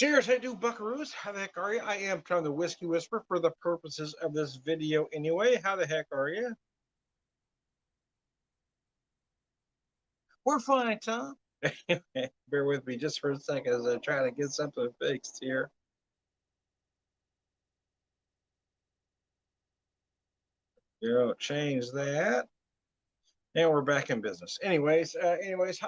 Cheers, I do buckaroos. How the heck are you? I am Tom the Whiskey Whisperer for the purposes of this video anyway. How the heck are you? We're fine, Tom. Bear with me just for a second as I try to get something fixed here. Change that. And we're back in business. Anyways, how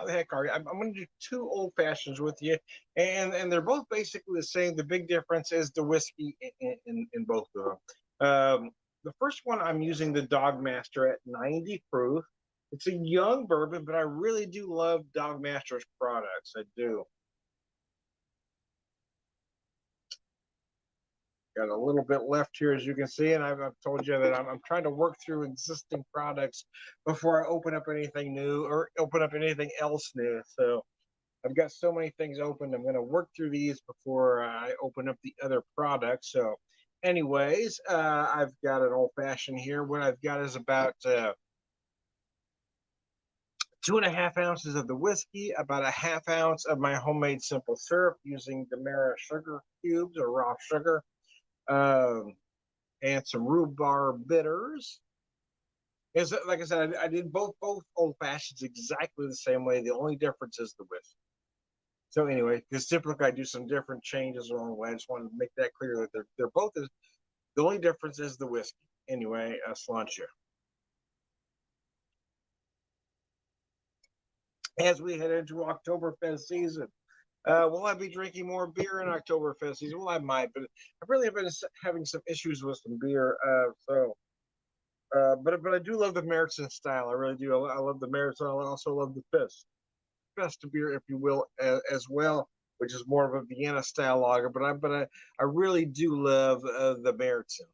the heck are you? I'm going to do two old fashions with you, and they're both basically the same. The big difference is the whiskey in both of them. The first one I'm using the Dogmaster at 90 proof. It's a young bourbon, but I really do love Dogmaster's products. I do. Got a little bit left here, as you can see, and I've told you that I'm trying to work through existing products before I open up anything new or open up anything else new. So I've got so many things open. I'm going to work through these before I open up the other products. So anyways, I've got an old fashioned here. What I've got is about 2.5 ounces of the whiskey, about a half ounce of my homemade simple syrup using Demerara sugar cubes or raw sugar. And some rhubarb bitters. Is like I said, I did both old fashions exactly the same way. The only difference is the whiskey. So anyway, because typically I do some different changes along the way. I just wanted to make that clear that they're both the only difference is the whiskey. Anyway, Slancher. As we head into Oktoberfest season, will I be drinking more beer in Oktoberfest season? Well, I might, but I've really been having some issues with some beer. But I do love the Meritzen style. I really do. I love the Meritzen. I also love the Fest beer, if you will, as well, which is more of a Vienna style lager. But I really do love the Meritzen.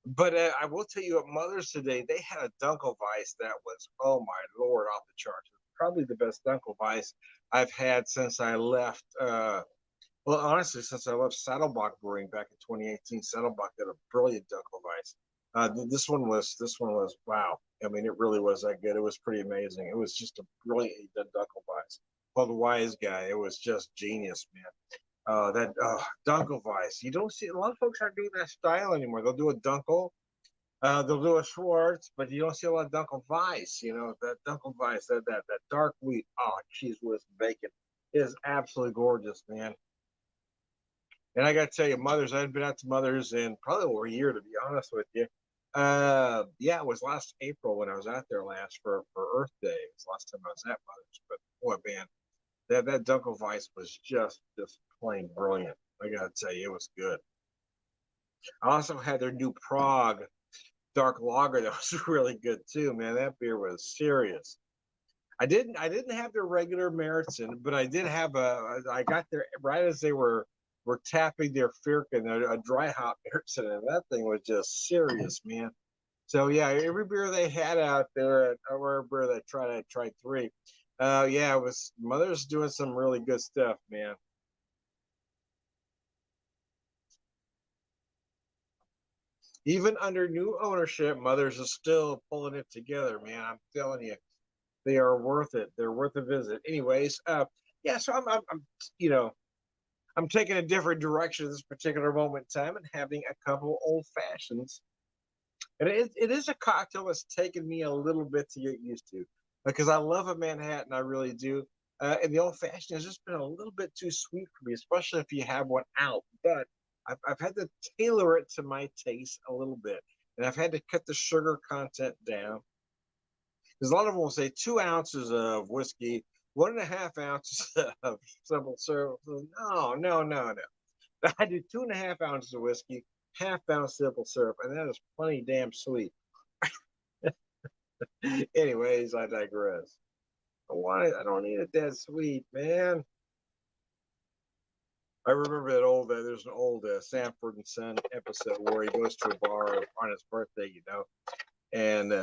But I will tell you, at Mother's today, they had a Dunkelweiss that was, oh my lord, off the charts. Probably the best Dunkelweiss I've had since I left. Well, honestly, since I left Saddlebach Brewing back in 2018, Saddlebach did a brilliant Dunkelweiss. This one was wow. I mean, it really was that good. It was pretty amazing. It was just a brilliant Dunkelweiss. Well, the wise guy, it was just genius, man. That Dunkelweiss. You don't see a lot of folks aren't doing that style anymore. They'll do a Dunkel, they'll do a Schwartz, but you don't see a lot of Dunkelweiss. You know that Dunkelweiss, that dark wheat. Oh, cheese whiz bacon is absolutely gorgeous, man. And I got to tell you, Mother's, I hadn't been out to Mother's in probably over a year, to be honest with you. Yeah, it was last April when I was out there last for Earth Day. It was the last time I was at Mother's. But boy, man, that Dunkelweiss was just plain brilliant. I got to tell you, it was good. I also had their new Prague dark lager that was really good too, man. That beer was serious. I didn't have their regular Meritzen, but I did have I got there right as they were tapping their Firkin, a dry hop Meritzen, and that thing was just serious, man. So yeah, every beer they had out there, or beer they tried, I tried three. Yeah, it was Mother's doing some really good stuff, man. Even under new ownership, Mother's is still pulling it together, man. I'm telling you, they are worth it. They're worth a visit. Anyways, yeah. So you know, I'm taking a different direction at this particular moment in time and having a couple old fashions. And it is a cocktail that's taken me a little bit to get used to because I love a Manhattan, I really do. And the old fashioned has just been a little bit too sweet for me, especially if you have one out. But I've had to tailor it to my taste a little bit, and I've had to cut the sugar content down because a lot of them will say 2 ounces of whiskey, 1.5 ounces of simple syrup. No, no, no, no. I do 2.5 ounces of whiskey, half ounce simple syrup, and that is plenty damn sweet. Anyways, I digress. I don't need it that sweet, man. I remember there's an old Sanford and Son episode where he goes to a bar on his birthday, and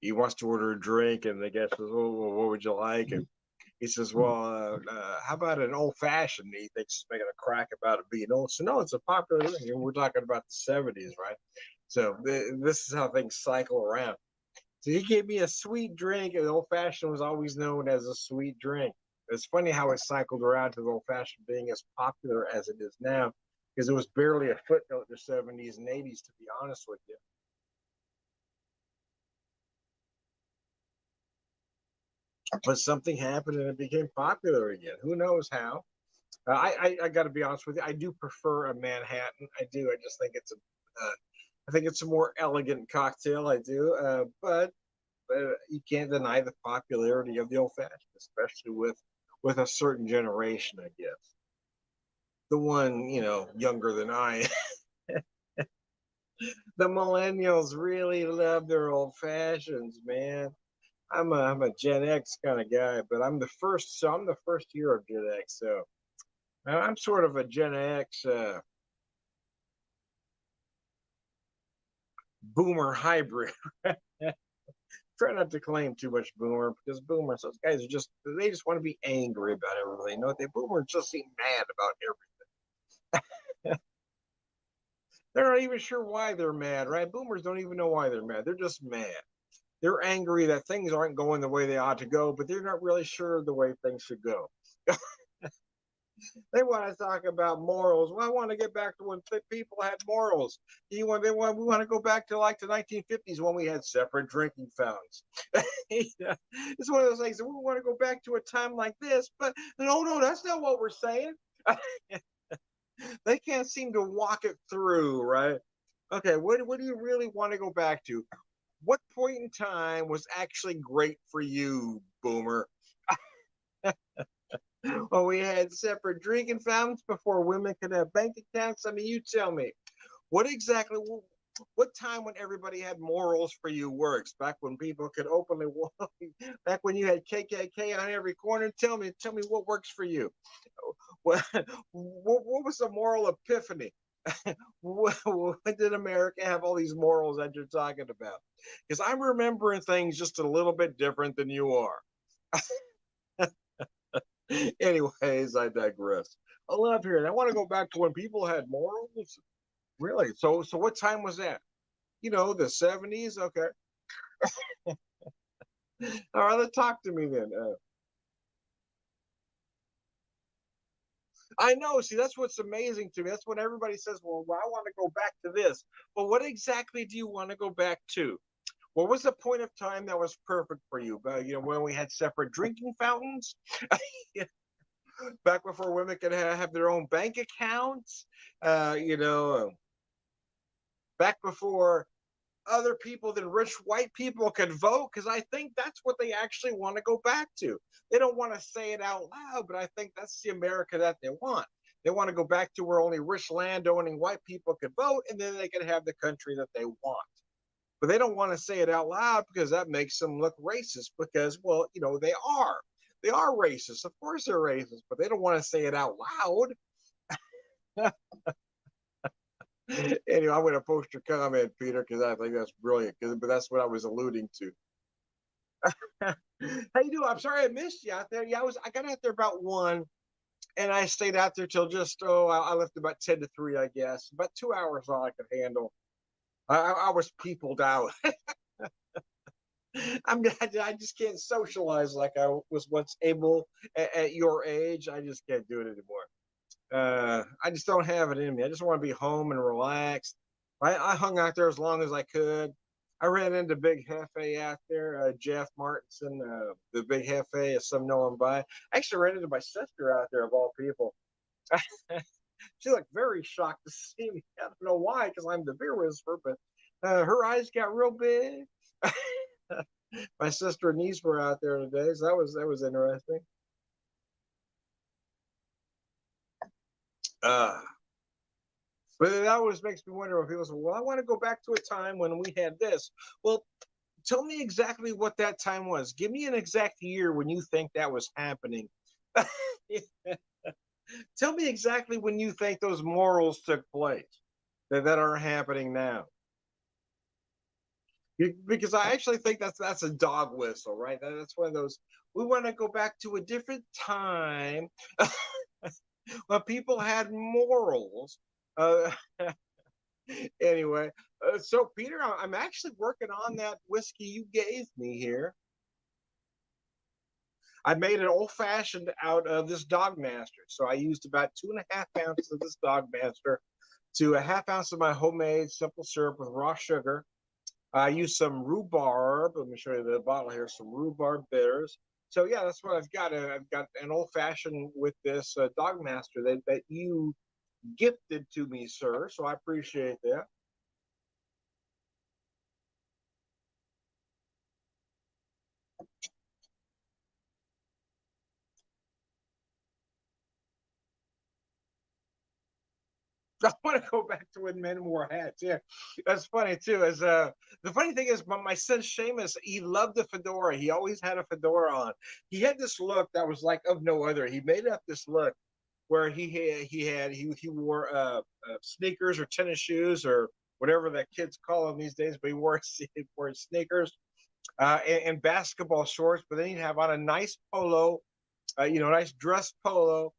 he wants to order a drink, and the guy says, "Oh, well, what would you like?" And he says, "Well, how about an old fashioned?" He thinks he's making a crack about it being old. So no, it's a popular thing. We're talking about the '70s, right? So this is how things cycle around. So he gave me a sweet drink, and old fashioned was always known as a sweet drink. It's funny how it cycled around to the old fashioned being as popular as it is now, because it was barely a footnote in the 70s and 80s, to be honest with you. But something happened and it became popular again. Who knows how? I got to be honest with you. I do prefer a Manhattan. I do. I just think I think it's a more elegant cocktail. I do. But you can't deny the popularity of the old fashioned, especially with a certain generation, I guess. The one, younger than I. The millennials really love their old fashions, man. I'm a Gen X kind of guy, but I'm the first year of Gen X, so I'm sort of a Gen X boomer hybrid. Try not to claim too much boomer, because boomers, those guys they just want to be angry about everything. You know, they boomers just seem mad about everything. They're not even sure why they're mad, right? Boomers don't even know why they're mad. They're just mad. They're angry that things aren't going the way they ought to go, but they're not really sure the way things should go. They want to talk about morals. Well, I want to get back to when people had morals. We want to go back to like the 1950s when we had separate drinking fountains. Yeah. It's one of those things that we want to go back to a time like this, but no, that's not what we're saying. They can't seem to walk it through, right? Okay, what do you really want to go back to? What point in time was actually great for you, Boomer? Well, we had separate drinking fountains before women could have bank accounts. I mean, you tell me, what exactly, what time when everybody had morals for you works? Back when people could openly walk, back when you had KKK on every corner. Tell me what works for you. What was the moral epiphany? When did America have all these morals that you're talking about? Because I'm remembering things just a little bit different than you are. Anyways, I digress. I love hearing. I want to go back to when people had morals. Really? So what time was that? The 70s. Okay. All right. Let's talk to me then. I know. See, that's what's amazing to me. That's when everybody says, "Well, I want to go back to this." Well, what exactly do you want to go back to? What was the point of time that was perfect for you? When we had separate drinking fountains, back before women could have their own bank accounts. Uh, you know, back before other people than rich white people could vote, because I think that's what they actually want to go back to. They don't want to say it out loud, but I think that's the America that they want. They want to go back to where only rich landowning white people could vote, and then they can have the country that they want. But they don't want to say it out loud because that makes them look racist. Because, well, they are racist. Of course they're racist, but they don't want to say it out loud. Anyway, I'm going to post your comment, Peter, because I think that's brilliant. But that's what I was alluding to. How you doing? I'm sorry I missed you out there. Yeah, I got out there about 1, and I stayed out there till I left about 10 to 3, I guess. About 2 hours all I could handle. I was peopled out. I just can't socialize like I was once able at your age. I just can't do it anymore. I just don't have it in me. I just want to be home and relaxed. I hung out there as long as I could. I ran into Big Hefe out there, Jeff Martinson, the Big Hefe, as some know him by. I actually ran into my sister out there, of all people. She looked very shocked to see me. I don't know why, because I'm the beer whisperer, but her eyes got real big. My sister and niece were out there today, so that was interesting. Uh, but that always makes me wonder when people say, "Well, I want to go back to a time when we had this." Well, tell me exactly what that time was. Give me an exact year when you think that was happening. Tell me exactly when you think those morals took place that are happening now. Because I actually think that's a dog whistle, right? That's one of those. We want to go back to a different time when people had morals. Uh, anyway, so Peter, I'm actually working on that whiskey you gave me here. I made an old fashioned out of this Dog Master. So I used about 2.5 ounces of this Dog Master to a half ounce of my homemade simple syrup with raw sugar. I used some rhubarb. Let me show you the bottle here. Some rhubarb bitters. So yeah, that's what I've got. I've got an old fashioned with this Dog Master that you gifted to me, sir. So I appreciate that. I want to go back to when men wore hats. Yeah, that's funny too. As the funny thing is, my son Seamus, he loved the fedora. He always had a fedora on. He had this look that was like of no other. He made up this look where he wore sneakers or tennis shoes or whatever that kids call them these days. But he wore sneakers and basketball shorts. But then he'd have on a nice polo, nice dress polo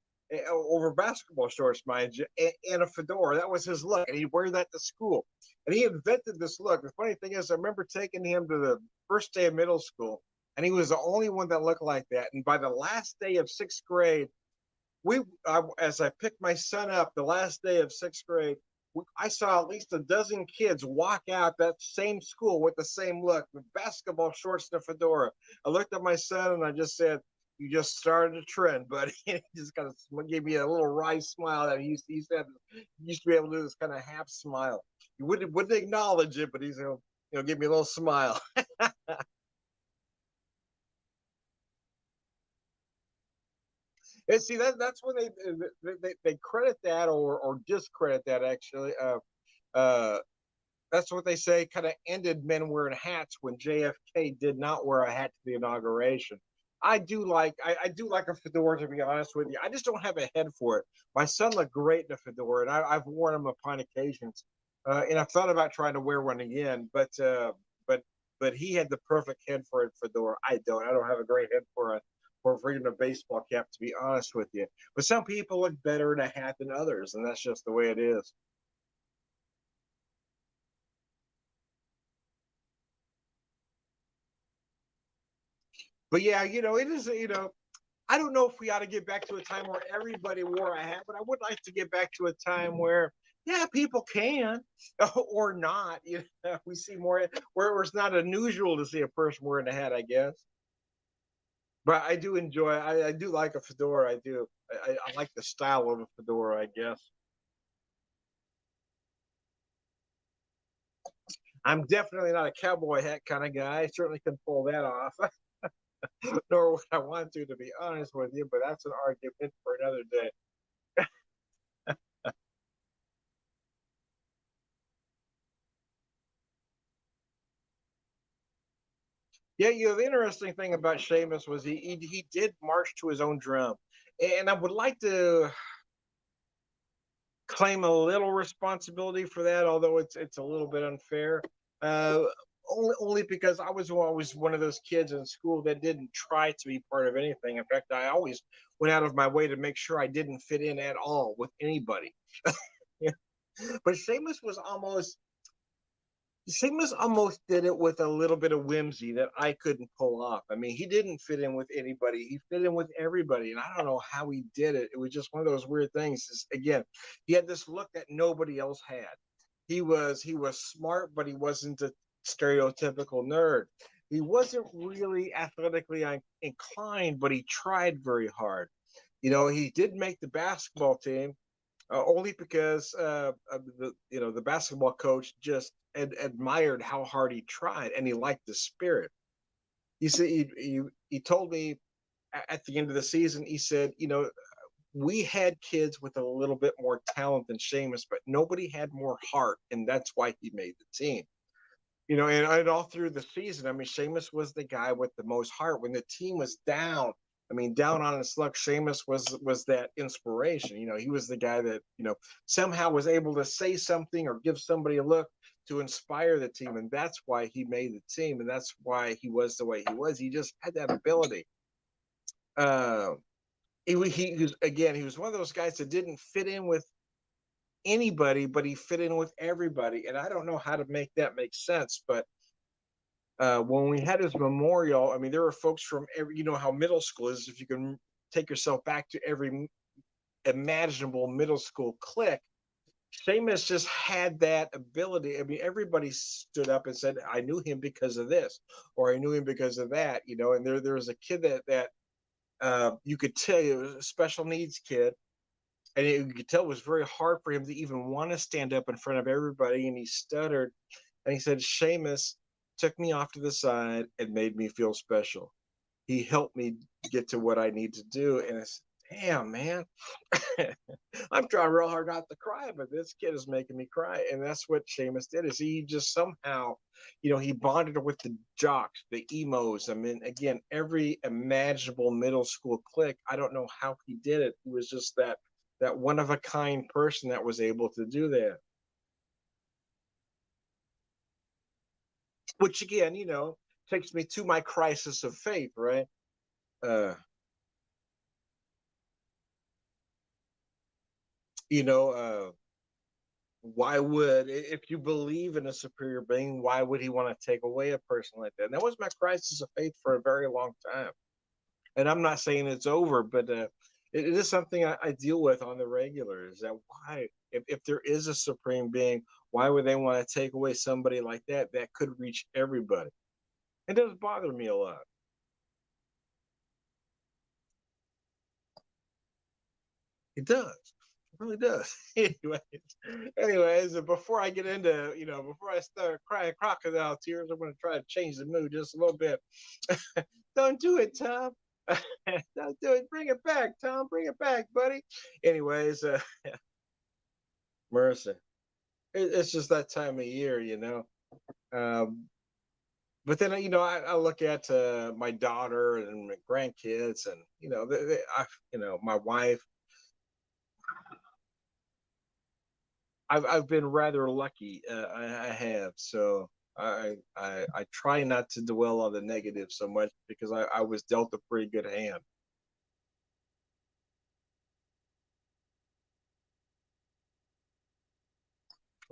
over basketball shorts, mind you, and a fedora. That was his look, and he'd wear that to school. And he invented this look. The funny thing is, I remember taking him to the first day of middle school, and he was the only one that looked like that. And by the last day of sixth grade, as I picked my son up the last day of sixth grade, I saw at least a dozen kids walk out that same school with the same look, with basketball shorts and a fedora. I looked at my son and I just said, "You just started a trend, buddy." And he just kind of gave me a little wry smile that he used to be able to do this kind of half smile. He wouldn't acknowledge it, but he's give me a little smile. And see that's when they credit that or discredit that actually. Uh, that's what they say kind of ended men wearing hats when JFK did not wear a hat to the inauguration. I do like a fedora, to be honest with you. I just don't have a head for it. My son looked great in a fedora, and I've worn them upon occasions, and I've thought about trying to wear one again, but but he had the perfect head for a fedora. I don't. I don't have a great head for even a baseball cap, to be honest with you. But some people look better in a hat than others, and that's just the way it is. But yeah, it is. I don't know if we ought to get back to a time where everybody wore a hat, but I would like to get back to a time where, yeah, people can or not. We see more where it's not unusual to see a person wearing a hat, I guess. But I do enjoy. I do like a fedora. I do. I like the style of a fedora, I guess. I'm definitely not a cowboy hat kind of guy. I certainly can pull that off, nor would I want to be honest with you. But that's an argument for another day. Yeah, the interesting thing about Sheamus was he did march to his own drum, and I would like to claim a little responsibility for that, although it's a little bit unfair. Uh, only because I was always one of those kids in school that didn't try to be part of anything. In fact, I always went out of my way to make sure I didn't fit in at all with anybody. Yeah. But Seamus almost did it with a little bit of whimsy that I couldn't pull off. I mean, he didn't fit in with anybody. He fit in with everybody, and I don't know how he did it. It was just one of those weird things. Again, he had this look that nobody else had. He was smart, but he wasn't a stereotypical nerd. He wasn't really athletically inclined, but he tried very hard. He did make the basketball team, only because the basketball coach just admired how hard he tried and he liked the spirit. He said he told me at the end of the season, he said, we had kids with a little bit more talent than Seamus, but nobody had more heart, and that's why he made the team. And all through the season, I mean, Seamus was the guy with the most heart. When the team was down, I mean, down on its luck, Seamus was that inspiration. He was the guy that somehow was able to say something or give somebody a look to inspire the team, and that's why he made the team, and that's why he was the way he was. He just had that ability. Uh, he was one of those guys that didn't fit in with anybody, but he fit in with everybody, and I don't know how to make that make sense, but when we had his memorial, I mean, there were folks from every, you know, how middle school is. If you can take yourself back to every imaginable middle school clique, Seamus just had that ability. I mean, everybody stood up and said, "I knew him because of this," or "I knew him because of that." You know, and there was a kid that you could tell it was a special needs kid, and you could tell it was very hard for him to even want to stand up in front of everybody, and he stuttered, and he said, "Seamus took me off to the side and made me feel special. He helped me get to what I need to do," and it's, damn, man. I'm trying real hard not to cry, but this kid is making me cry. And that's what Seamus did, is he just somehow, you know, he bonded with the jocks, the emos. I mean, again, every imaginable middle school clique. I don't know how he did it. He was just that one of a kind person that was able to do that. Which again, you know, takes me to my crisis of faith, right? Uh, you know, why would, if you believe in a superior being, why would he want to take away a person like that? And that was my crisis of faith for a very long time. And I'm not saying it's over, but it is something I deal with on the regular, is that why, if there is a supreme being, why would they want to take away somebody like that that could reach everybody? It does bother me a lot. It does. It really does. Anyways, before I get into, you know, before I start crying crocodile tears, I'm going to try to change the mood just a little bit. Don't do it, Tom. Don't do it. Bring it back, Tom. Bring it back, buddy. Anyways, mercy. It's just that time of year, you know. Um, but then, you know, I look at my daughter and my grandkids, and you know, you know, my wife. I've been rather lucky. I have. So I try not to dwell on the negative so much, because I was dealt a pretty good hand.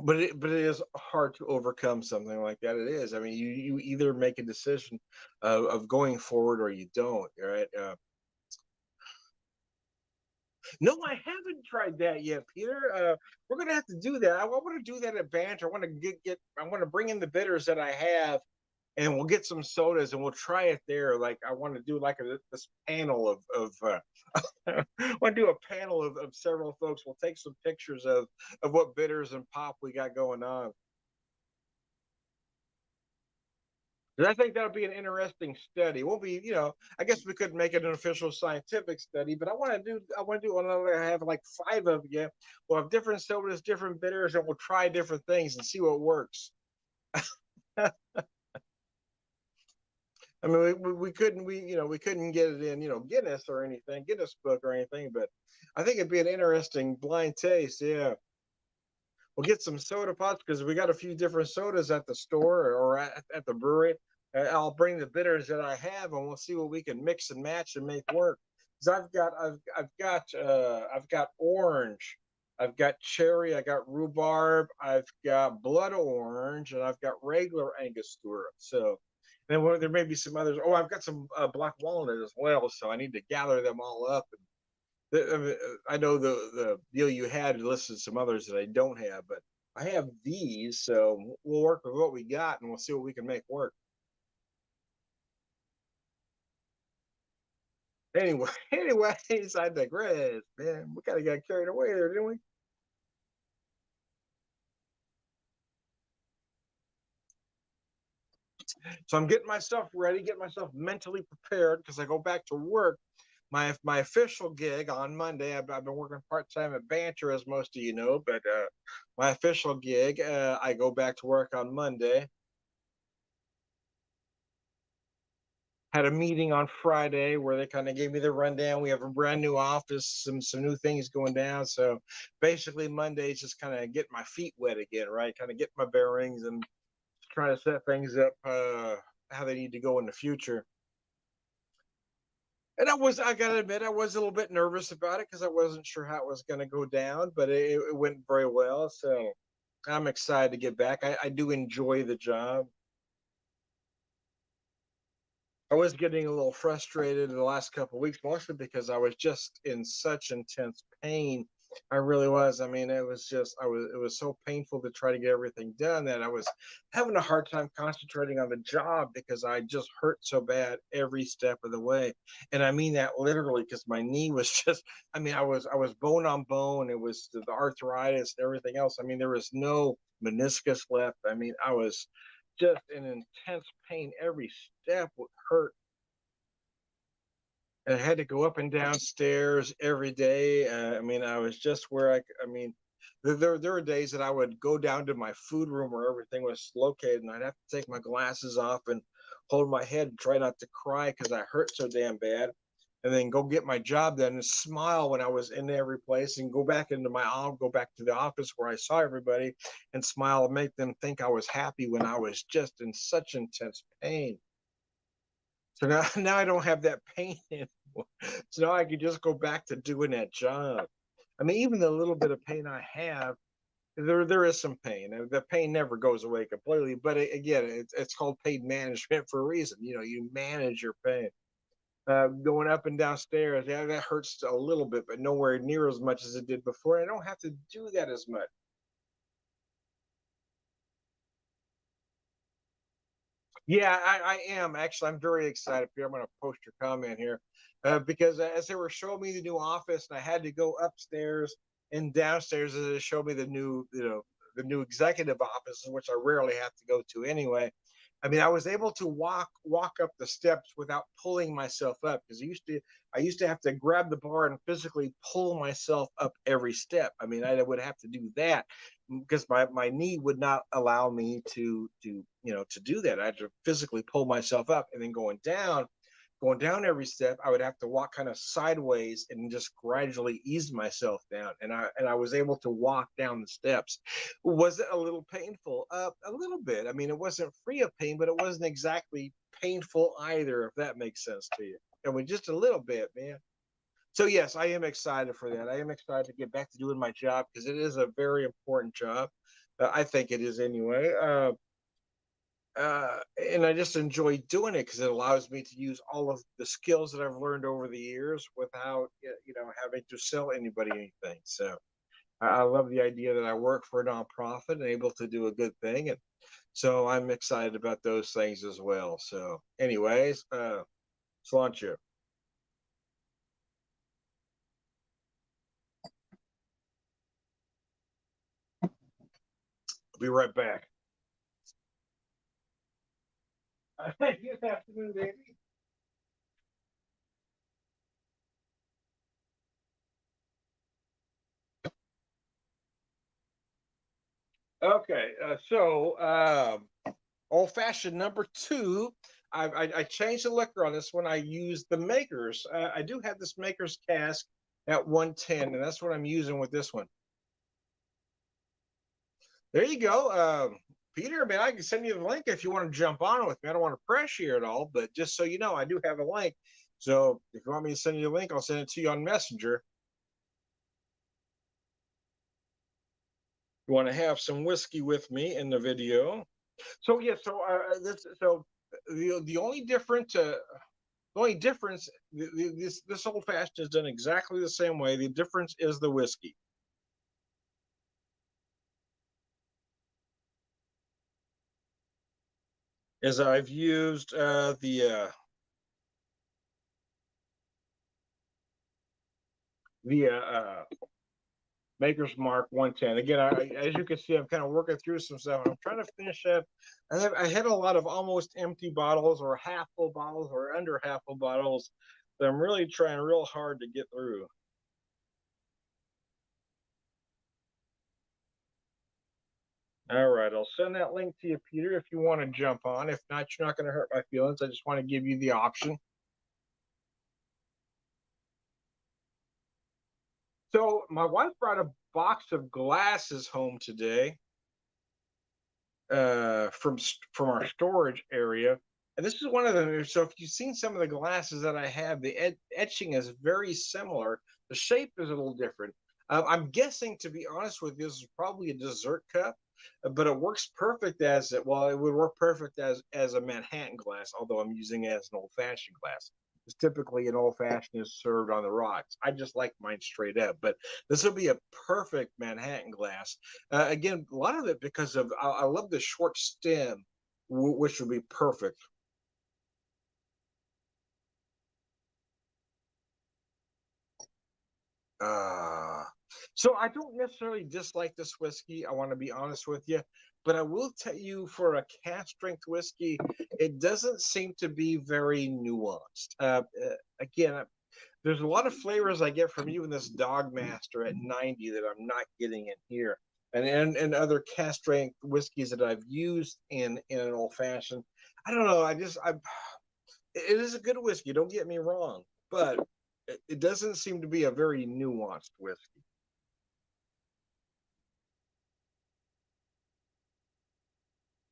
But it is hard to overcome something like that. It is. I mean, you either make a decision of going forward, or you don't. Right? No, I haven't tried that yet, Peter. We're gonna have to do that. I want to do that at Banter. I want to get. I want to bring in the bitters that I have, and we'll get some sodas and we'll try it there. Like, I want to do like this panel of I want to do a panel of several folks. We'll take some pictures of what bitters and pop we got going on. And I think that'll be an interesting study. It won't be, you know, I guess we could make it an official scientific study, but I want to do one. I have like five of you. We'll have different sodas, different bitters, and we'll try different things and see what works. I mean, we couldn't, you know, we couldn't get it in, you know, Guinness or anything, Guinness book or anything, but I think it'd be an interesting blind taste. Yeah. We'll get some soda pops, because we got a few different sodas at the store, or at the brewery. I'll bring the bitters that I have, and we'll see what we can mix and match and make work. Because I've got orange, I've got cherry, I got rhubarb, I've got blood orange, and I've got regular Angostura. So then there may be some others. Oh, I've got some black walnut as well. So I need to gather them all up. I know the deal you had listed some others that I don't have, but I have these, so we'll work with what we got, and we'll see what we can make work. Anyway, anyways, I digress, man. We kind of got carried away there, didn't we? So I'm getting myself ready, getting myself mentally prepared, because I go back to work. My official gig on Monday. I've been working part time at Banter, as most of you know, but my official gig, I go back to work on Monday. Had a meeting on Friday where they kind of gave me the rundown. We have a brand new office, some new things going down. So basically, Monday is just kind of getting my feet wet again, right? Kind of get my bearings and trying to set things up how they need to go in the future. And I gotta admit, I was a little bit nervous about it, because I wasn't sure how it was going to go down, but it went very well. So I'm excited to get back. I do enjoy the job. I was getting a little frustrated in the last couple of weeks, mostly because I was just in such intense pain. I really was. I mean, it was so painful to try to get everything done that I was having a hard time concentrating on the job because I just hurt so bad every step of the way. And I mean that literally because my knee was just, I mean, I was bone on bone. It was the arthritis and everything else. I mean, there was no meniscus left. I mean, I was just in intense pain. Every step would hurt, and I had to go up and down stairs every day. I mean, I was just where I mean, there were days that I would go down to my food room where everything was located, and I'd have to take my glasses off and hold my head and try not to cry because I hurt so damn bad. And then go get my job done and smile when I was in every place, and go back to the office where I saw everybody and smile and make them think I was happy when I was just in such intense pain. So now, now I don't have that pain anymore. So now I can just go back to doing that job. I mean, even the little bit of pain I have, there is some pain. The pain never goes away completely, but again, it's called pain management for a reason. You know, you manage your pain. Going up and down stairs, yeah, that hurts a little bit, but nowhere near as much as it did before. I don't have to do that as much. Yeah, I am actually. I'm very excited. Here, I'm going to post your comment here because as they were showing me the new office, and I had to go upstairs and downstairs as they showed me the new, the new executive offices, which I rarely have to go to anyway. I mean, I was able to walk up the steps without pulling myself up because I used to have to grab the bar and physically pull myself up every step. I mean, I would have to do that because my knee would not allow me to do that. I had to physically pull myself up, and then going down every step, I would have to walk kind of sideways and just gradually ease myself down. And I was able to walk down the steps. Was it a little painful? A little bit. I mean, it wasn't free of pain, but it wasn't exactly painful either, if that makes sense to you. I mean, just a little bit, man. So yes, I am excited for that. I am excited to get back to doing my job because it is a very important job. I think it is anyway. And I just enjoy doing it because it allows me to use all of the skills that I've learned over the years without having to sell anybody anything. So I love the idea that I work for a nonprofit and able to do a good thing, and so I'm excited about those things as well. So, anyways, Sláinte. I'll be right back. Good afternoon, baby. Okay, old fashioned number two. I changed the liquor on this one. I used the Makers. I do have this Makers cask at 110, and that's what I'm using with this one. There you go. Peter, man, I can send you the link if you want to jump on with me. I don't want to pressure you at all, but just so you know, I do have a link. So if you want me to send you a link, I'll send it to you on Messenger. You want to have some whiskey with me in the video. So yeah, the only difference, this old fashioned is done exactly the same way. The difference is the whiskey. As I've used the Maker's Mark 110. Again, as you can see, I'm kind of working through some stuff. I'm trying to finish up. I had a lot of almost empty bottles or half full bottles or under half full bottles that I'm really trying real hard to get through. All right, I'll send that link to you, Peter, if you want to jump on. If not, you're not going to hurt my feelings. I just want to give you the option. So, my wife brought a box of glasses home today from our storage area. And this is one of them. So if you've seen some of the glasses that I have, the etching is very similar. The shape is a little different. I'm guessing, to be honest with you, this is probably a dessert cup. but it works perfect as it. Well, it would work perfect as a Manhattan glass, although I'm using it as an old fashioned glass. Because typically an old fashioned is served on the rocks. I just like mine straight up, but this would be a perfect Manhattan glass. Again, a lot of it because of I love the short stem, which would be perfect. Uh, so I don't necessarily dislike this whiskey. I want to be honest with you, but I will tell you for a cask strength whiskey, it doesn't seem to be very nuanced. Again, there's a lot of flavors I get from even this Dogmaster at 90 that I'm not getting in here. And other cask strength whiskeys that I've used in an old fashioned. I don't know. It is a good whiskey. Don't get me wrong, but it doesn't seem to be a very nuanced whiskey.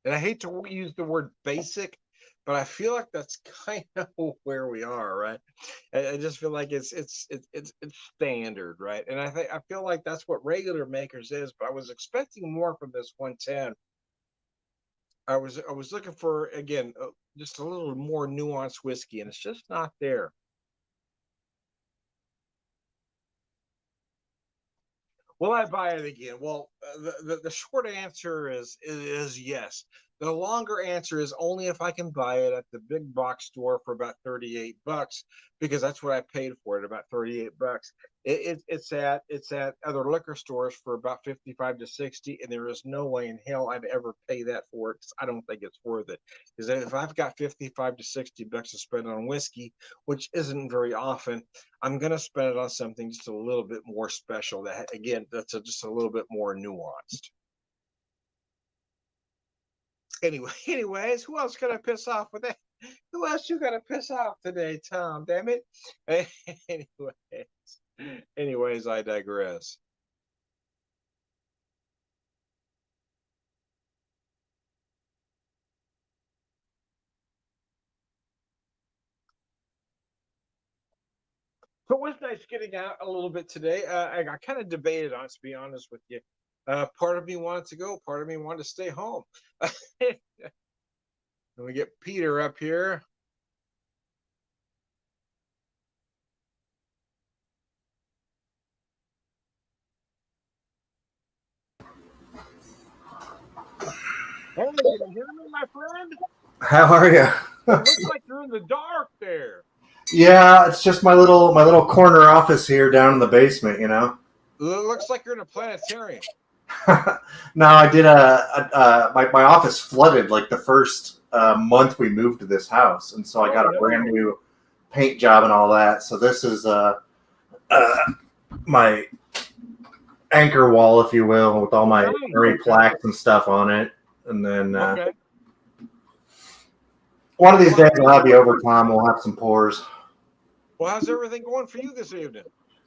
And I hate to use the word basic, but I feel like that's kind of where we are, right? I just feel like it's standard, right? And I feel like that's what regular makers is. But I was expecting more from this 110. I was looking for again just a little more nuanced whiskey, and it's just not there. Will I buy it again? Well, the short answer is yes. The longer answer is only if I can buy it at the big box store for about $38, because that's what I paid for it, about $38. It's at other liquor stores for about 55 to 60, and there is no way in hell I'd ever pay that for it because I don't think it's worth it. Because if I've got 55 to $60 to spend on whiskey, which isn't very often, I'm going to spend it on something just a little bit more special. That again, that's just a little bit more nuanced. Anyways, who else can I piss off with that? Who else you got to piss off today, Tom? Damn it. anyways, I digress. So it was nice getting out a little bit today. I kind of debated on it, to be honest with you. Part of me wanted to go, part of me wanted to stay home. And we get Peter up here. Hey, can you hear me, my friend? How are you? It looks like you're in the dark there. Yeah, it's just my little corner office here down in the basement. It looks like you're in a planetarium. No, I did my office flooded like the first month we moved to this house, and so I got a brand new paint job and all that. So this is my anchor wall, if you will, with all my plaques and stuff on it. And then one of these days I'll have you over, Tom. We'll have some pours. Well, how's everything going for you this evening?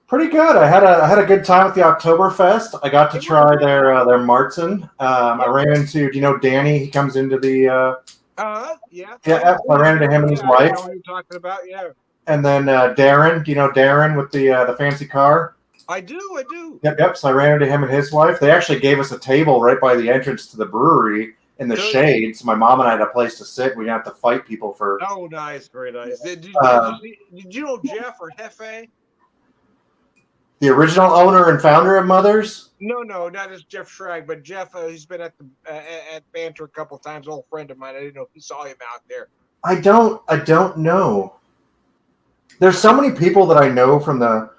Pretty good. I had a good time at the Oktoberfest. I got to try their Marzen. I ran into, do you know Danny? He comes into the yeah. I ran into him and his wife. I know what you're talking about, yeah. And then Darren, do you know Darren with the fancy car? I do. Yep. So I ran into him and his wife. They actually gave us a table right by the entrance to the brewery in the shade. So my mom and I had a place to sit. We didn't have to fight people for. Oh, nice, very nice. Did you know Jeff or Hefe? The original owner and founder of Mothers? No, not as Jeff Schrag, but Jeff. He's been at Banter a couple of times. Old friend of mine. I didn't know if you saw him out there. I don't know. There's so many people that I know from the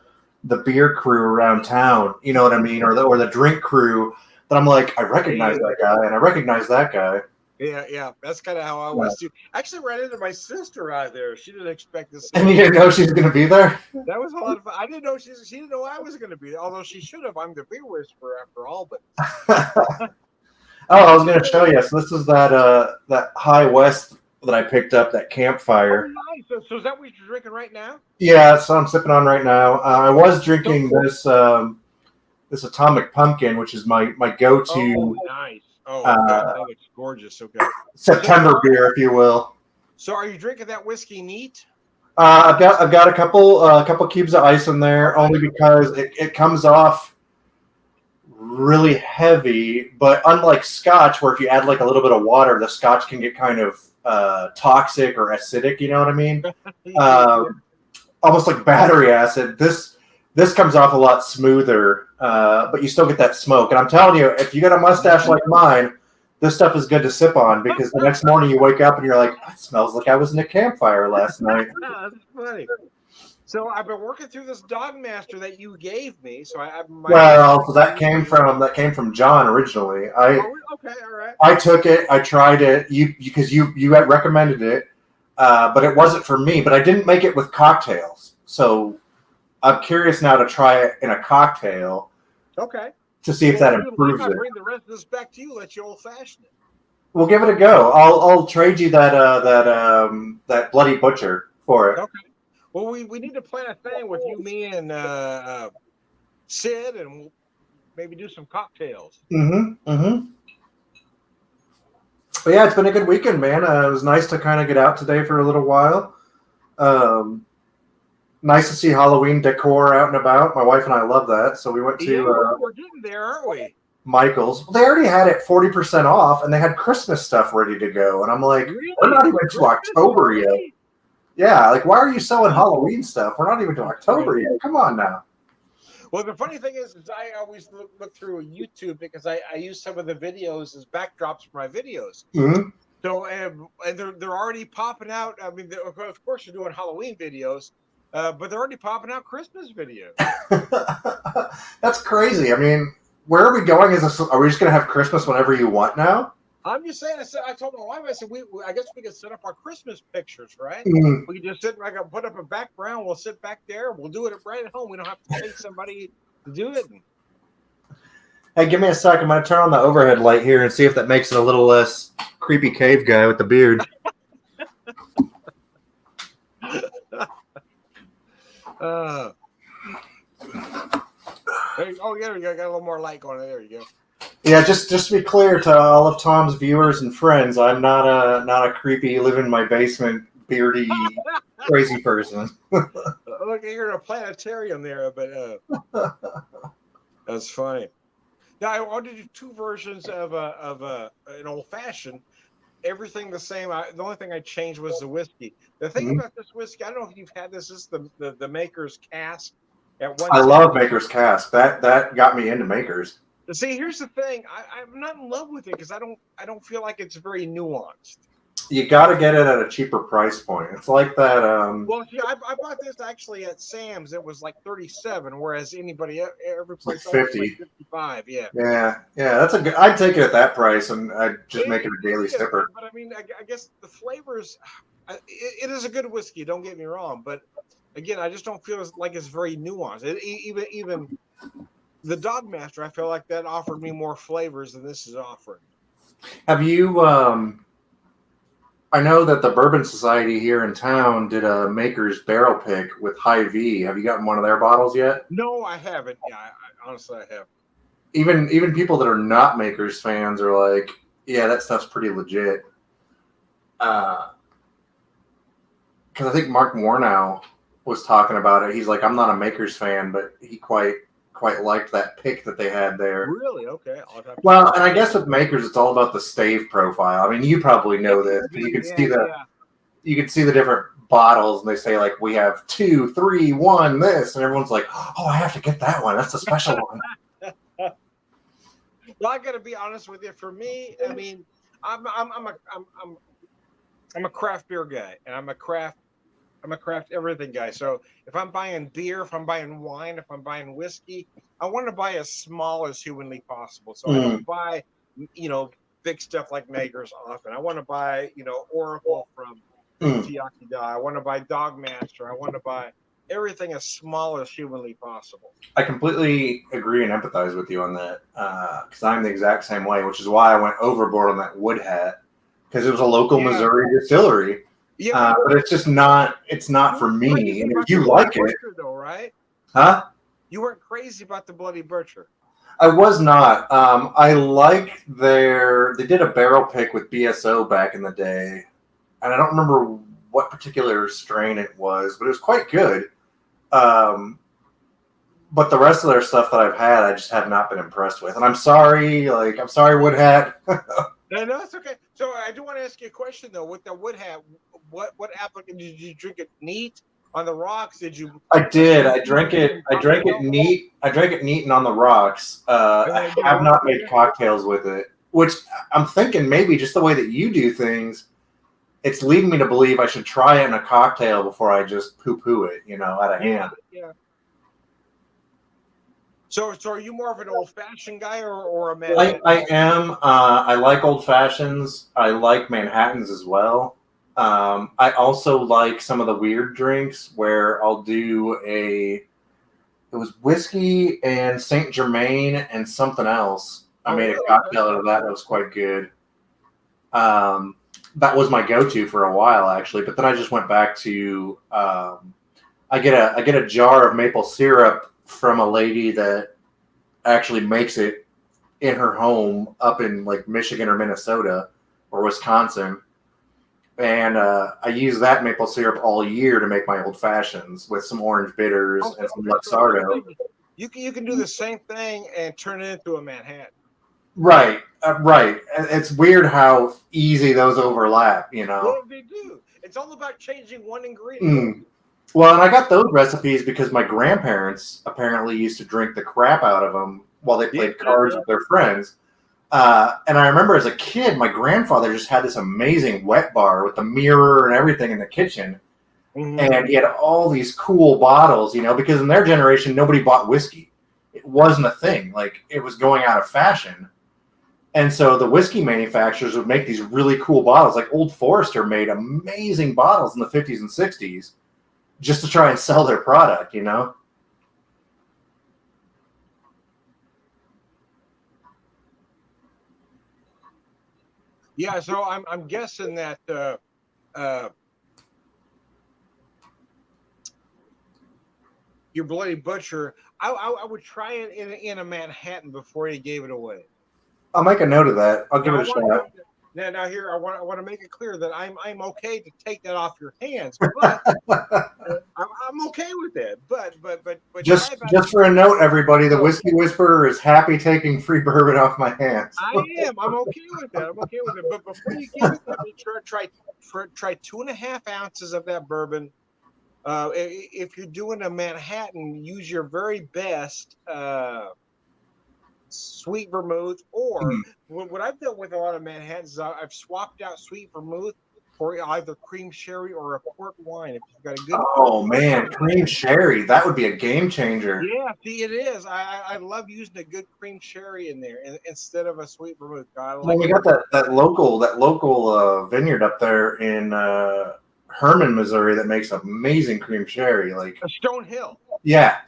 beer crew around town. You know what I mean, or the drink crew. That I'm like, I recognize that guy, and I recognize that guy. Yeah. That's kind of how I was too. Actually, ran into my sister out there. She didn't expect this. And you didn't know she was going to be there? That was a lot of fun. I didn't know she didn't know I was going to be there. Although she should have. I'm the beer whisperer after all. But I was going to show you. So this is that High West that I picked up, that campfire. Oh, nice. So is that what you're drinking right now? Yeah, that's what I'm sipping on right now. I was drinking this Atomic Pumpkin, which is my go-to. Oh, nice. Oh, that looks gorgeous. Okay. September beer, if you will. So, are you drinking that whiskey neat? I've got a couple cubes of ice in there, only because it comes off really heavy, but unlike Scotch, where if you add like a little bit of water, the Scotch can get kind of toxic or acidic. You know what I mean? Almost like battery acid. This comes off a lot smoother, but you still get that smoke. And I'm telling you, if you got a mustache like mine, this stuff is good to sip on because the next morning you wake up and you're like, it smells like I was in a campfire last night. That's funny. So I've been working through this Dog Master that you gave me. So So that came from John originally. Okay, all right. I took it, I tried it, because you had recommended it, but it wasn't for me. But I didn't make it with cocktails, so I'm curious now to try it in a cocktail. Okay. To see if that improves it. Bring the rest of this back to you. Let you old fashioned it. We'll give it a go. I'll trade you that Bloody Butcher for it. Okay. Well, we need to plan a thing with you, me, and Sid, and we'll maybe do some cocktails. But yeah, it's been a good weekend, man. It was nice to kind of get out today for a little while. Nice to see Halloween decor out and about. My wife and I love that. So we went to we're getting there, aren't we? Michael's. Well, they already had it 40% off, and they had Christmas stuff ready to go. And I'm like, really? We're not even to October yet. Yeah, like, why are you selling Halloween stuff? We're not even to October yet. Come on now. Well, the funny thing is I always look through YouTube because I use some of the videos as backdrops for my videos. Mm-hmm. So and they're already popping out. I mean, of course, you're doing Halloween videos. But they're already popping out Christmas videos. That's crazy. I mean, where are we going? Are we just going to have Christmas whenever you want now? I'm just saying. I told my wife, I said, I guess we could set up our Christmas pictures, right? Mm-hmm. We can just sit. I can put up a background. We'll sit back there. We'll do it right at home. We don't have to pay somebody to do it. Hey, give me a sec. I'm going to turn on the overhead light here and see if that makes it a little less creepy cave guy with the beard. Yeah, we got a little more light going. There you go. Yeah, just to be clear to all of Tom's viewers and friends, I'm not a creepy, live in my basement, beardy, crazy person. Look, you're in a planetarium there, but that's funny. Now I wanted to do two versions of an old fashioned. Everything the same. The only thing I changed was the whiskey. The thing about this whiskey, I don't know if you've had this. This is the Maker's Cask. I love Maker's Cask. That got me into Maker's. See, here's the thing. I'm not in love with it because I don't feel like it's very nuanced. You got to get it at a cheaper price point. It's like that. Well, see, I bought this actually at Sam's. It was like $37, whereas every place like $50, like $55. Yeah. Yeah. That's a good. I'd take it at that price, and I'd just make it a daily sipper. But I mean, I guess the flavors. It is a good whiskey. Don't get me wrong, but again, I just don't feel like it's very nuanced. Even the Dog Master, I feel like that offered me more flavors than this is offering. Have you? I know that the Bourbon Society here in town did a Maker's barrel pick with High V. Have you gotten one of their bottles yet? No, I haven't. Yeah, honestly, I haven't. Even people that are not Maker's fans are like, yeah, that stuff's pretty legit. Because I think Mark Warnow was talking about it. He's like, I'm not a Maker's fan, but he quite liked that pick that they had there. Really? Okay. Well, and I guess with Makers, it's all about the stave profile. I mean, you probably know this. But you can you can see the different bottles, and they say like, we have 2, 3, 1, this, and everyone's like, oh, I have to get that one. That's the special one. Well, I got to be honest with you. For me, I mean, I'm a craft beer guy, and I'm a craft everything guy. So if I'm buying beer, if I'm buying wine, if I'm buying whiskey, I want to buy as small as humanly possible. So I don't buy, big stuff like Maker's often. I want to buy, Oracle from Tiakida. I want to buy Dog Master. I want to buy everything as small as humanly possible. I completely agree and empathize with you on that because I'm the exact same way, which is why I went overboard on that Wood Hat because it was a local Missouri distillery. Yeah, but it's just not. It's not for me. And if you like it, though, right? Huh? You weren't crazy about the Bloody Butcher. I was not. I like they did a barrel pick with BSO back in the day, and I don't remember what particular strain it was, but it was quite good. but the rest of their stuff that I've had, I just have not been impressed with. And I'm sorry, Wood Hat. No, it's okay. So I do want to ask you a question though. With the wood hat, what applicant did you drink it neat on the rocks? Did you? I did. I drank it. I drank it neat. I drank it neat and on the rocks. I have not made cocktails with it, which I'm thinking maybe just the way that you do things, it's leading me to believe I should try it in a cocktail before I just poo-poo it, out of hand. Yeah. So are you more of an old-fashioned guy or a Manhattan? I am. I like old fashions. I like Manhattans as well. I also like some of the weird drinks where I'll do it was whiskey and Saint Germain and something else. I made a cocktail out of that. That was quite good. That was my go-to for a while, actually. But then I just went back to I get a jar of maple syrup from a lady that actually makes it in her home up in like Michigan or Minnesota or Wisconsin. And I use that maple syrup all year to make my old fashions with some orange bitters and some Luxardo. You can do the same thing and turn it into a Manhattan. Right, right. It's weird how easy those overlap, Well, they do. It's all about changing one ingredient. Well, and I got those recipes because my grandparents apparently used to drink the crap out of them while they played cards with their friends. And I remember as a kid, my grandfather just had this amazing wet bar with the mirror and everything in the kitchen. Mm-hmm. And he had all these cool bottles, because in their generation, nobody bought whiskey. It wasn't a thing. Like, it was going out of fashion. And so the whiskey manufacturers would make these really cool bottles. Like Old Forester made amazing bottles in the 50s and 60s just to try and sell their product, Yeah, so I'm guessing that your Bloody Butcher, I would try it in a Manhattan before you gave it away. I'll make a note of that. I'll give it a shot. Now here I want to make it clear that I'm okay to take that off your hands, but I'm okay with that. But just for a note, everybody, the Whiskey Whisperer is happy taking free bourbon off my hands. I am. I'm okay with that. But before you give it to me, try 2.5 ounces of that bourbon. If you're doing a Manhattan, use your very best sweet vermouth, or what I've done with a lot of Manhattans is I've swapped out sweet vermouth for either cream sherry or a port wine. If you've got a good cream sherry, that would be a game changer. Yeah, see, it is. I love using a good cream sherry in there instead of a sweet vermouth. We got that local vineyard up there in Herman, Missouri, that makes amazing cream sherry, like a Stone Hill. Yeah.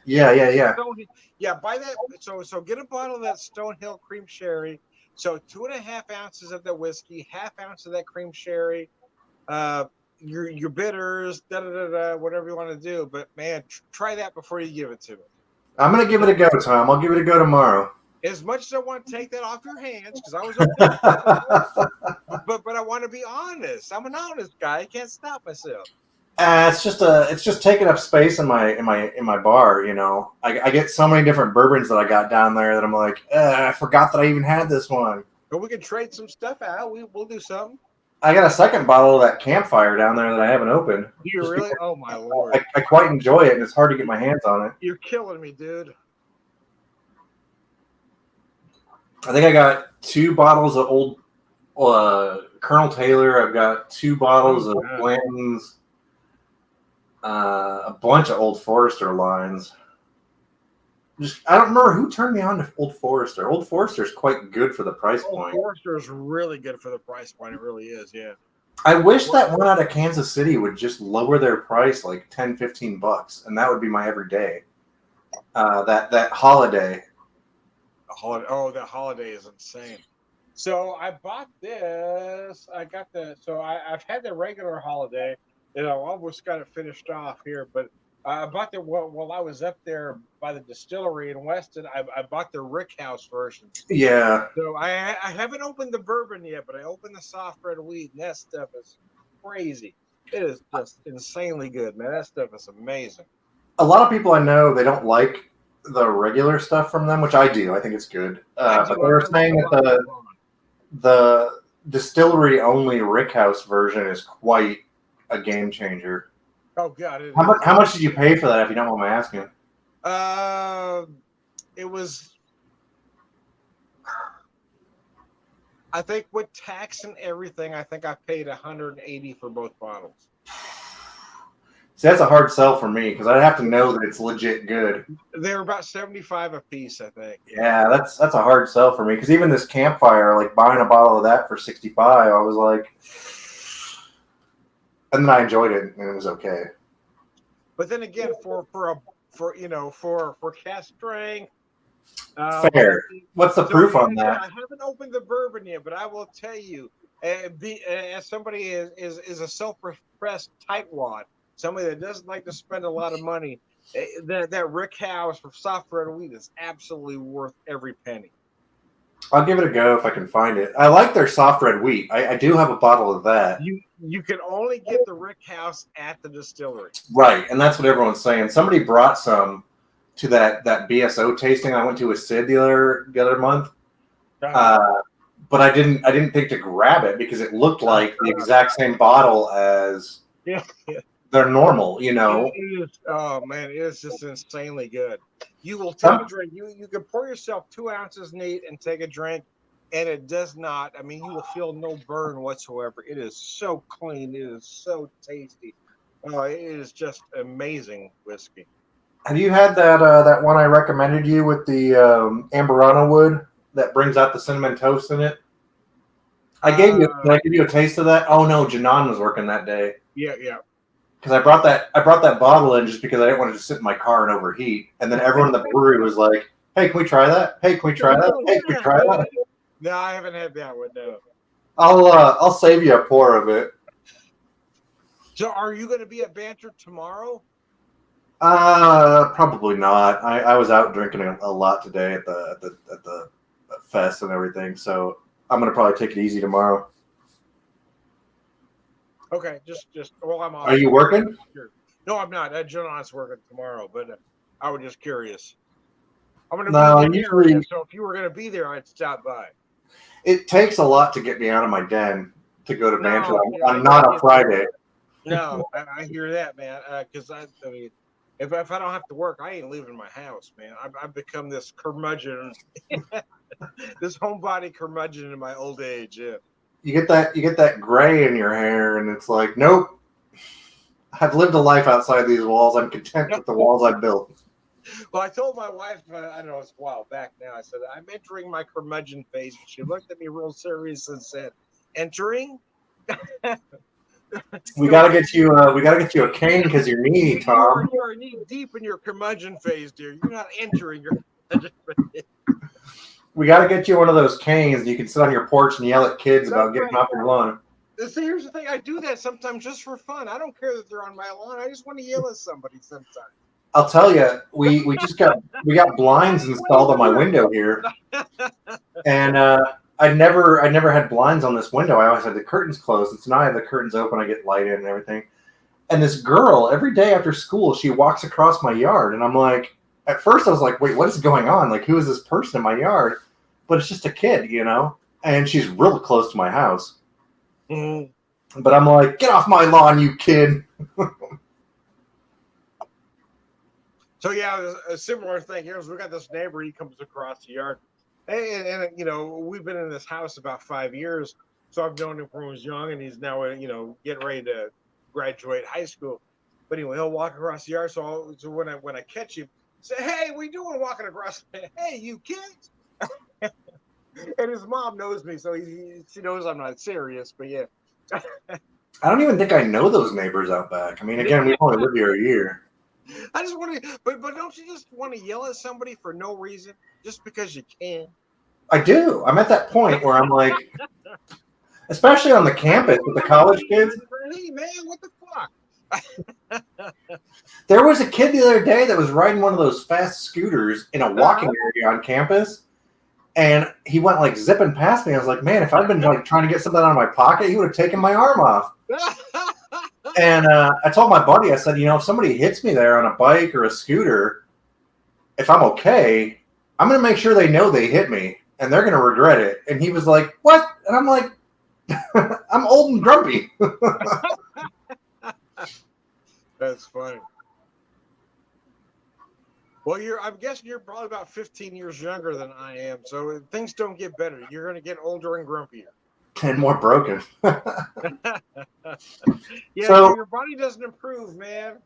Yeah, buy that. So get a bottle of that Stone Hill cream sherry. So 2.5 ounces of that whiskey, 1/2 ounce of that cream sherry, your bitters, whatever you want to do. But man, try that before you give it to me. I'm gonna give it a go, Tom. I'll give it a go tomorrow. As much as I want to take that off your hands, because I was okay, but I want to be honest. I'm an honest guy. I can't stop myself. It's just taking up space in my bar. I get so many different bourbons that I got down there that I'm like, I forgot that I even had this one. But we can trade some stuff out. We'll do something. I got a second bottle of that Campfire down there that I haven't opened. Do you really? Oh my Lord! I quite enjoy it, and it's hard to get my hands on it. You're killing me, dude. I think I got 2 bottles of old Colonel Taylor. I've got 2 bottles of Blanton's. A bunch of Old Forester lines. I don't remember who turned me on to Old Forester. Old Forester is quite good for the price point. Old Forester is really good for the price point. It really is, yeah. I wish that one out of Kansas City would just lower their price like $10-15, and that would be my everyday. That Holiday. That Holiday is insane. So I bought this. I've had the regular Holiday. I almost got it finished off here, but I bought the while I was up there by the distillery in Weston. I bought the Rickhouse version. Yeah. So I haven't opened the bourbon yet, but I opened the soft red wheat, and that stuff is crazy. It is just insanely good, man. That stuff is amazing. A lot of people I know, they don't like the regular stuff from them, which I do. I think it's good. I But do. they were saying that the distillery only Rickhouse version is quite a game changer. Oh God, it How much did you pay for that? If you don't mind me asking. It was. I think with tax and everything, I think I paid 180 for both bottles. See, that's a hard sell for me because I'd have to know that it's legit good. They were about 75 a piece, I think. Yeah, that's a hard sell for me because even this campfire, like buying a bottle of that for 65, I was like, and then I enjoyed it and it was okay. But then again, for cask strength, Fair. What's the proof on that? I haven't opened the bourbon yet, but I will tell you, as somebody is a self-professed tightwad, somebody that doesn't like to spend a lot of money, that Rick House for soft red wheat is absolutely worth every penny. I'll give it a go if I can find it. I like their soft red wheat. I do have a bottle of that. You can only get the Rick House at the distillery. Right, and that's what everyone's saying. Somebody brought some to that BSO tasting I went to with Sid the other month. But I didn't think to grab it because it looked like the exact same bottle as they're normal, you know. It is, oh man, it is just insanely good. You will take a drink. You can pour yourself 2 ounces neat and take a drink, and it does not. I mean, you will feel no burn whatsoever. It is so clean. It is so tasty. Oh, it is just amazing whiskey. Have you had that one I recommended you with the Amburana wood that brings out the cinnamon toast in it? Did I give you a taste of that? Oh no, Janan was working that day. Yeah. Because I brought that bottle in just because I didn't want to just sit in my car and overheat. And then everyone in the brewery was like, "Hey, can we try that? Hey, can we try that? Hey, can we try that?" No, I haven't had that one. No. I'll save you a pour of it. So, are you going to be at Banter tomorrow? Probably not. I was out drinking a lot today at the fest and everything, so I'm gonna probably take it easy tomorrow. Okay, just well, I'm off. Are you working? No, I'm not. Jonathan's working tomorrow, but I was just curious. I'm gonna be there, so if you were gonna be there, I'd stop by. It takes a lot to get me out of my den to go to Banter on not a Friday. No, I hear that, man. Because I mean, if I don't have to work, I ain't leaving my house, man. I've become this curmudgeon, this homebody curmudgeon in my old age. Yeah. You get that gray in your hair, and it's like, nope. I've lived a life outside these walls. I'm content with the walls I've built. Well, I told my wife, I don't know, it's a while back now. I said I'm entering my curmudgeon phase. She looked at me real serious and said, "Entering." We gotta get you a cane because you're needy, Tom. You are knee deep in your curmudgeon phase, dear. You're not entering your curmudgeon phase. We gotta get you one of those canes and you can sit on your porch and yell at kids about getting off your lawn. See, here's the thing. I do that sometimes just for fun. I don't care that they're on my lawn. I just want to yell at somebody sometimes. I'll tell you, we got blinds installed on my window here, and I never had blinds on this window. I always had the curtains closed. And so now I have the curtains open. I get light in and everything. And this girl, every day after school, she walks across my yard, and I'm like, at first I was like, wait, what is going on? Like, who is this person in my yard? But it's just a kid, you know. And she's real close to my house. Mm-hmm. But I'm like, get off my lawn, you kid. So yeah, a similar thing here is we got this neighbor. He comes across the yard, and you know, we've been in this house about 5 years, so I've known him from when he was young, and he's now getting ready to graduate high school. But anyway, he'll walk across the yard. So when I catch him, say, "Hey, what are you doing walking across? Hey, you kids!" And his mom knows me, so she knows I'm not serious. But yeah, I don't even think I know those neighbors out back. I mean, again, we've only lived here a year. I just want to, but don't you just want to yell at somebody for no reason, just because you can? I do. I'm at that point where I'm like, especially on the campus with the college kids. Hey man, what the fuck? There was a kid the other day that was riding one of those fast scooters in a walking area on campus, and he went like zipping past me. I was like, man, if I'd been like trying to get something out of my pocket, he would have taken my arm off. And I told my buddy, I said, if somebody hits me there on a bike or a scooter, if I'm okay, I'm going to make sure they know they hit me, and they're going to regret it. And he was like, "What?" And I'm like, "I'm old and grumpy." That's funny. Well, I'm guessing you're probably about 15 years younger than I am, so things don't get better. You're going to get older and grumpier. 10 more broken. Yeah, So, your body doesn't improve, man.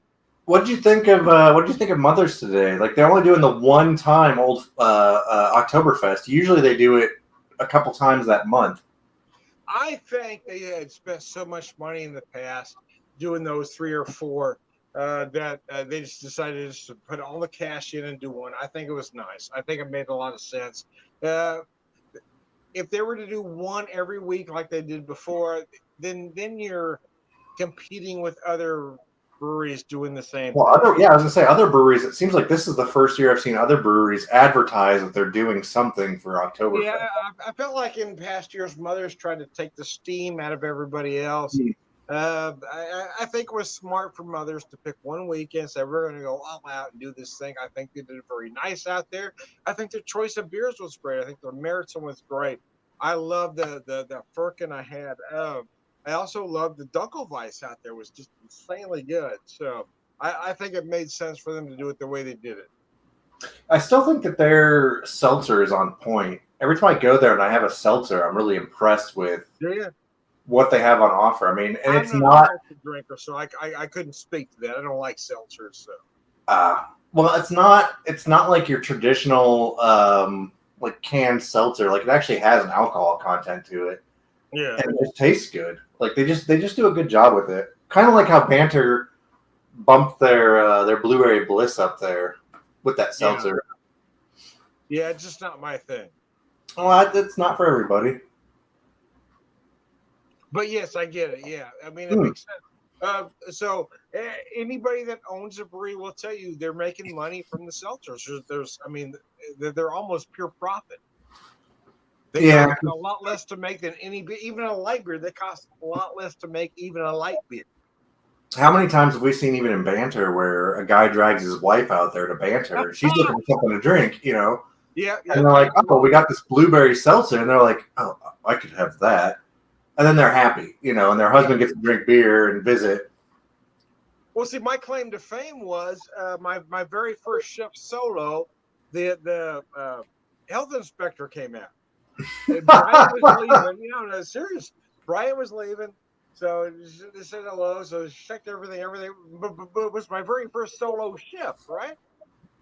what did you think of Mother's Today? Like they're only doing the one time old Oktoberfest. Usually they do it a couple times that month. I think they had spent so much money in the past doing those 3 or 4 that they just decided just to put all the cash in and do one. I think it was nice. I think it made a lot of sense. Uh, if they were to do one every week like they did before, then you're competing with other breweries doing the same Well, thing. I was gonna say other breweries. It seems like this is the first year I've seen other breweries advertise that they're doing something for Yeah, Oktoberfest. I felt like in past years, mothers tried to take the steam out of everybody else. I think it was smart for mothers to pick one weekend, say we're going to go all out and do this thing. I think they did it very nice out there. I think the choice of beers was great. I think the Meritzen was great. I love the Firkin I had. I also love the Dunkelweiss out there. Was just insanely good. So I think it made sense for them to do it the way they did it. I still think that their seltzer is on point. Every time I go there and I have a seltzer, I'm really impressed with Yeah, what they have on offer. I mean, and I'm it's not a not. seltzer drinker, so I couldn't speak to that. I don't like seltzers, so. Well, it's not. It's not like your traditional like canned seltzer. Like it actually has an alcohol content to it, Yeah. and it just tastes good. Like they just do a good job with it. Kind of like how Banter bumped their Blueberry Bliss up there with that seltzer. Yeah, it's just not my thing. Well, it's not for everybody. But yes, I get it. Yeah, I mean it makes sense. So anybody that owns a brewery will tell you they're making money from the seltzers. I mean, they're almost pure profit. They Yeah. cost a lot less to make than even a light beer. They cost a lot less to make even a light beer. How many times have we seen even in Banter where a guy drags his wife out there to banter? She's looking for something to drink, Yeah. And they're like, "Oh, we got this blueberry seltzer," and they're like, "Oh, I could have that." And then they're happy, and their husband gets to drink beer and visit. Well, see, my claim to fame was my very first shift solo. The health inspector came out. And Brian was leaving. No, serious. Brian was leaving. So they said hello. So she checked everything. But it was my very first solo shift, right?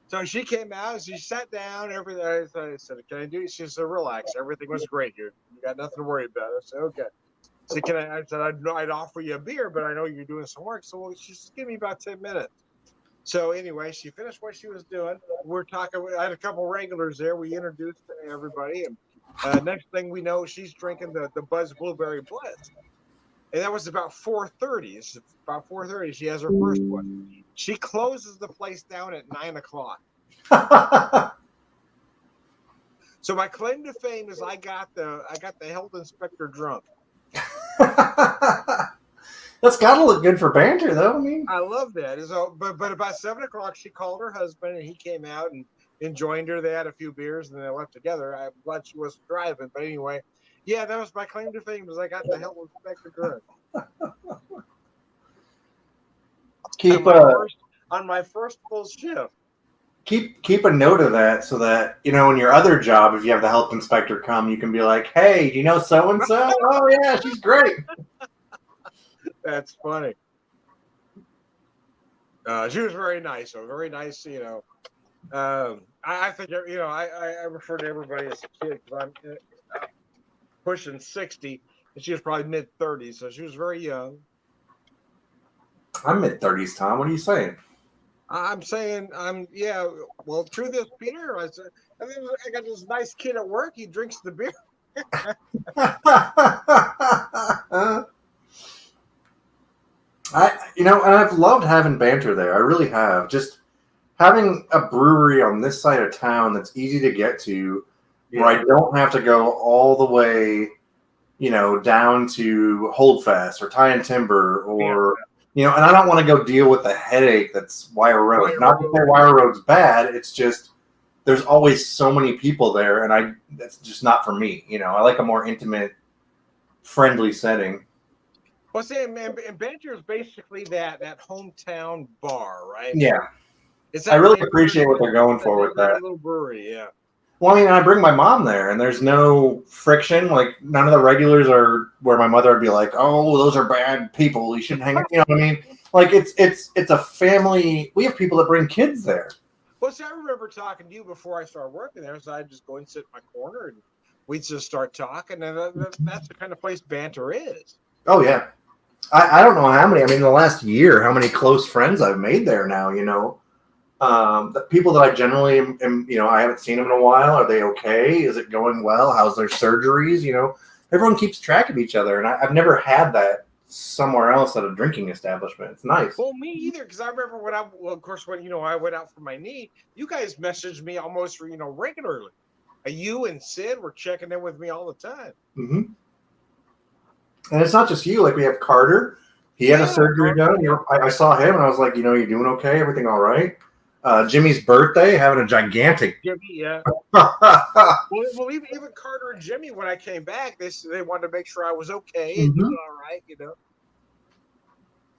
So she came out. She sat down. Everything. I said, "Can I do it?" She said, "Relax. Everything was great here. You got nothing to worry about." I said, "Okay." So can I said, I'd offer you a beer, but I know you're doing some work. So she said, "Give me about 10 minutes." So anyway, she finished what she was doing. We're talking. I had a couple regulars there. We introduced everybody, and next thing we know, she's drinking the Buzz Blueberry Bliss, and that was about 4:30. It's about 4:30. She has her first one. She closes the place down at 9:00. So my claim to fame is I got the health inspector drunk. That's got to look good for Banter, though. I mean, I love that. So, but about 7:00, she called her husband, and he came out and joined her. They had a few beers, and they left together. I'm glad she wasn't driving, but anyway, yeah, that was my claim to fame. Was I got the health inspector drunk. keep on my first full shift. Keep a note of that so that in your other job, if you have the health inspector come, you can be like, "Hey, do you know so and so? Oh yeah, she's great." That's funny. She was very nice. So very nice. I think I refer to everybody as a kid because I'm pushing 60, and she was probably mid-30s, so she was very young. I'm mid-30s, Tom. What are you saying? I'm saying well, true this, Peter. I got this nice kid at work. He drinks the beer. And I've loved having Banter there. I really have. Just having a brewery on this side of town that's easy to get to, where I don't have to go all the way, down to Holdfast or Tie and Timber or, and I don't want to go deal with the headache that's Wire Road. Not to say Wire Road's bad. It's just there's always so many people there, and that's just not for me. I like a more intimate, friendly setting. Well, see, and Banter is basically that hometown bar, right? Yeah, It's I that really neighborhood, appreciate what they're going for with that. little brewery, yeah. Well, I bring my mom there, and there's no friction. Like, none of the regulars are where my mother would be like, "Oh, those are bad people. You shouldn't hang out." You know what I mean? Like, it's a family. We have people that bring kids there. Well, see, I remember talking to you before I started working there, so I'd just go and sit in my corner, and we'd just start talking, and that's the kind of place Banter is. Oh yeah, I don't know how many. I mean, in the last year, how many close friends I've made there now. The people that I generally am, I haven't seen them in a while. Are they okay? Is it going well? How's their surgeries? Everyone keeps track of each other, and I've never had that somewhere else at a drinking establishment. It's nice. Well, me either, because I remember of course, when I went out for my knee, you guys messaged me almost regularly. You and Sid were checking in with me all the time. Mm-hmm. And it's not just you. Like, we have Carter. He had a surgery done. I saw him, and I was like, you doing okay? Everything all right? Jimmy's birthday, having a gigantic. Jimmy, yeah. well, even Carter and Jimmy, when I came back, they wanted to make sure I was okay and doing all right.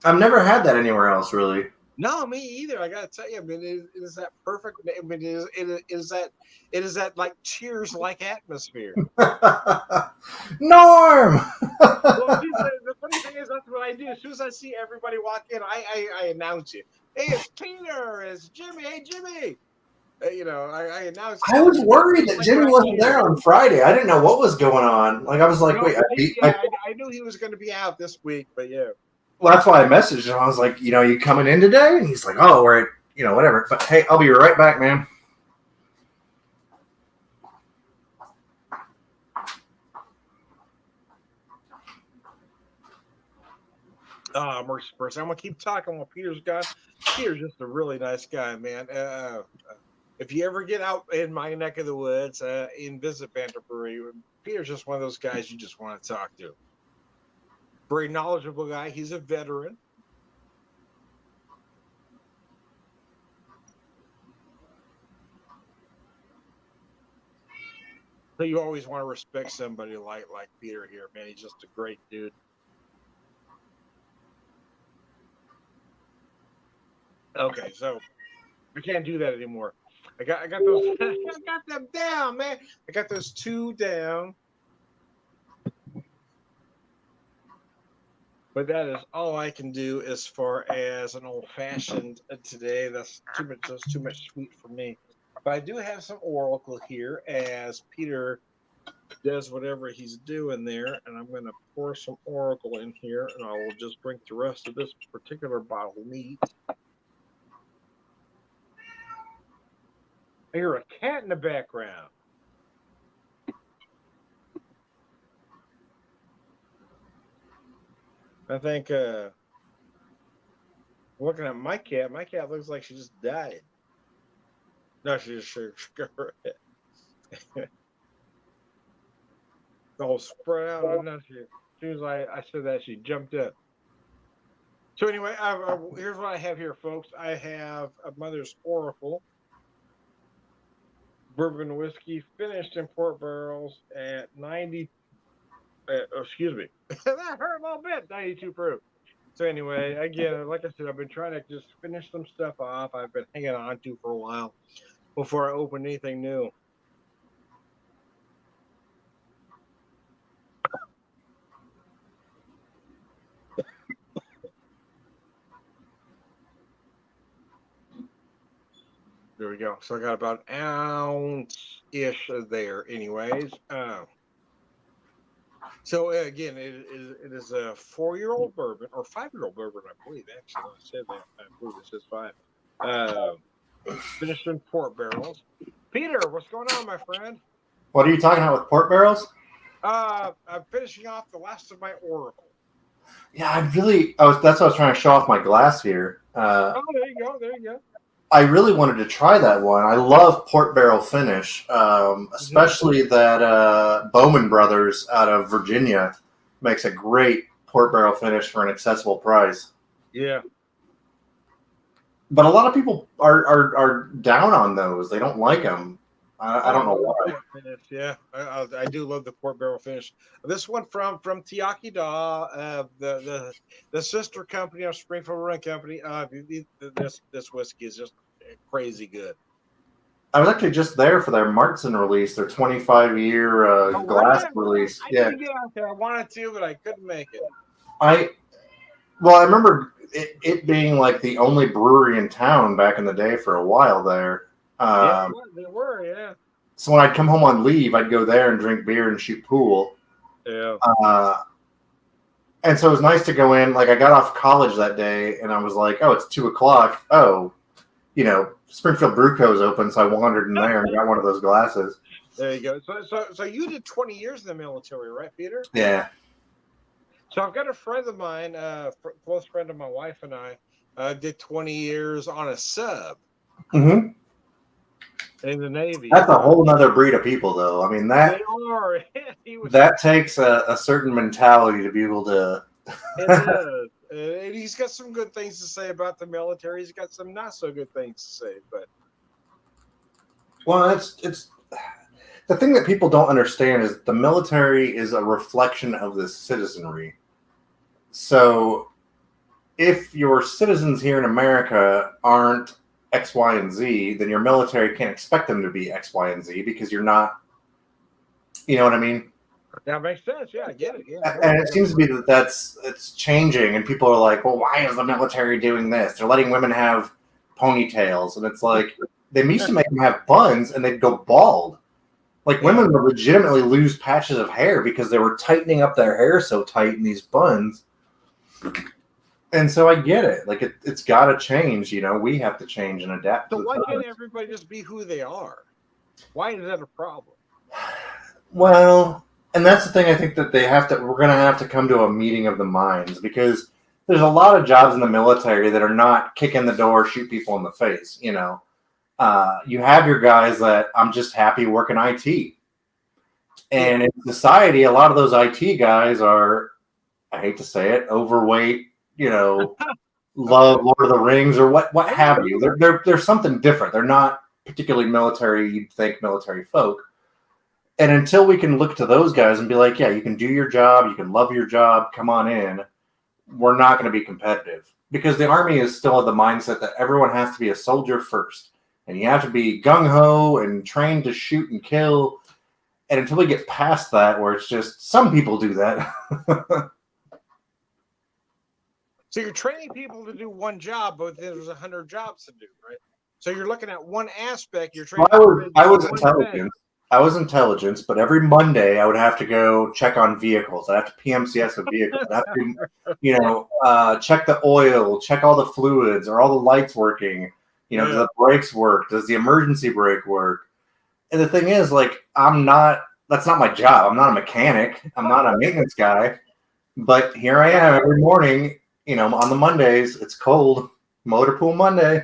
I've never had that anywhere else, really. No, me either. I gotta tell you, I mean, it is that perfect. I mean, it is that like Cheers like atmosphere. Norm. Well, the funny thing is, that's what I do. As soon as I see everybody walk in, I announce it. Hey, it's Peter. It's Jimmy. Hey, Jimmy. I announced. I was worried that Jimmy wasn't there on Friday. I didn't know what was going on. Like, I was like, wait. I knew he was going to be out this week, but yeah. Well, that's why I messaged him. I was like, you coming in today? And he's like, oh, we're at, whatever. But hey, I'll be right back, man. Mercy person. I'm gonna keep talking while Peter's gone. Peter's just a really nice guy, man. If you ever get out in my neck of the woods and visit Banter Brewery, Peter's just one of those guys you just want to talk to. Very knowledgeable guy. He's a veteran. So you always want to respect somebody like Peter here, man. He's just a great dude. Okay, so I can't do that anymore. I got those. I got them down, man. I got those 2 down. But that is all I can do as far as an old fashioned today. That's too much. That's too much sweet for me. But I do have some Oracle here as Peter does whatever he's doing there, and I'm going to pour some Oracle in here, and I will just drink the rest of this particular bottle neat. I hear a cat in the background. I think looking at my cat looks like she just died. No, she just shook her head. All spread out. I know she. As soon as I said that, she jumped up. So anyway, here's what I have here, folks. I have a Mother's Oracle bourbon whiskey finished in port barrels at 90. Excuse me, that hurt a little bit. 92 proof. So anyway, again, like I said, I've been trying to just finish some stuff off. I've been hanging on to for a while before I open anything new. There we go. So I got about an ounce-ish there anyways. So again, it is a 4-year-old bourbon, or 5-year-old bourbon, I believe. Actually, I said that. I believe it says 5. Finished in port barrels. Peter, what's going on, my friend? What are you talking about with port barrels? I'm finishing off the last of my Oracle. Yeah, that's what I was trying to show off my glass here. There you go. There you go. I really wanted to try that one. I love port barrel finish, especially that Bowman Brothers out of Virginia makes a great port barrel finish for an accessible price. Yeah. But a lot of people are down on those. They don't like them. I Oh, I don't know love the why. port finish. Yeah, I do love the port barrel finish. This one from Tiaki Da, the sister company of Springfield Brewing Company. This whiskey is just crazy good. I was actually just there for their Martzen release, their 25-year Oh, were you? glass release. I Yeah, didn't get out there. I wanted to, but I couldn't make it. I well, I remember it being like the only brewery in town back in the day for a while there. Yeah, Um, they were. Yeah, so when I'd come home on leave, I'd go there and drink beer and shoot pool. yeah. Uh, and so it was nice to go in. Like I got off college that day, and I was like, "Oh, it's 2:00. Oh, Springfield Brew Co. is open." So I wandered in there and got one of those glasses. There you go. So you did 20 years in the military, right, Peter? Yeah. So I've got a friend of mine, close friend of my wife and I, did 20 years on a sub Mm-hmm. in the Navy. That's a whole nother breed of people, though. I mean They are. that takes a certain mentality to be able to. It is. And he's got some good things to say about the military. He's got some not so good things to say, but Well, it's the thing that people don't understand is the military is a reflection of the citizenry. So, if your citizens here in America aren't X, Y, and Z, then your military can't expect them to be X, Y, and Z because you're not. You know what I mean? that makes sense. Yeah, I get it. Yeah, And it seems to be that it's changing, and people are like, "Well, why is the military doing this? They're letting women have ponytails," and it's like they used to make them have buns, and they'd go bald. Like women would legitimately lose patches of hair because they were tightening up their hair so tight in these buns. And so I get it. Like it's got to change. We have to change and adapt. So why can't everybody just be who they are? Why is that a problem? Well, and that's the thing. I think that we're going to have to come to a meeting of the minds because there's a lot of jobs in the military that are not kick in the door, shoot people in the face. You have your guys that I'm just happy working IT. And in society, a lot of those IT guys are, I hate to say it, overweight, love Lord of the Rings or what have you. They're something different. They're not particularly military, you'd think military folk. And until we can look to those guys and be like, yeah, you can do your job, you can love your job, come on in, we're not going to be competitive. Because the Army is still of the mindset that everyone has to be a soldier first. And you have to be gung-ho and trained to shoot and kill. And until we get past that, where it's just some people do that. So you're training people to do one job, but there's 100 jobs to do, right? So you're looking at one aspect. You're training. I was intelligence. I was intelligence, but every Monday I would have to go check on vehicles. I'd have to PMCS a vehicle. I'd have to, check the oil, check all the fluids, are all the lights working? Does the brakes work? Does the emergency brake work? And the thing is, like, that's not my job. I'm not a mechanic. I'm not a maintenance guy. But here I am every morning, on the Mondays. It's cold. Motor pool Monday.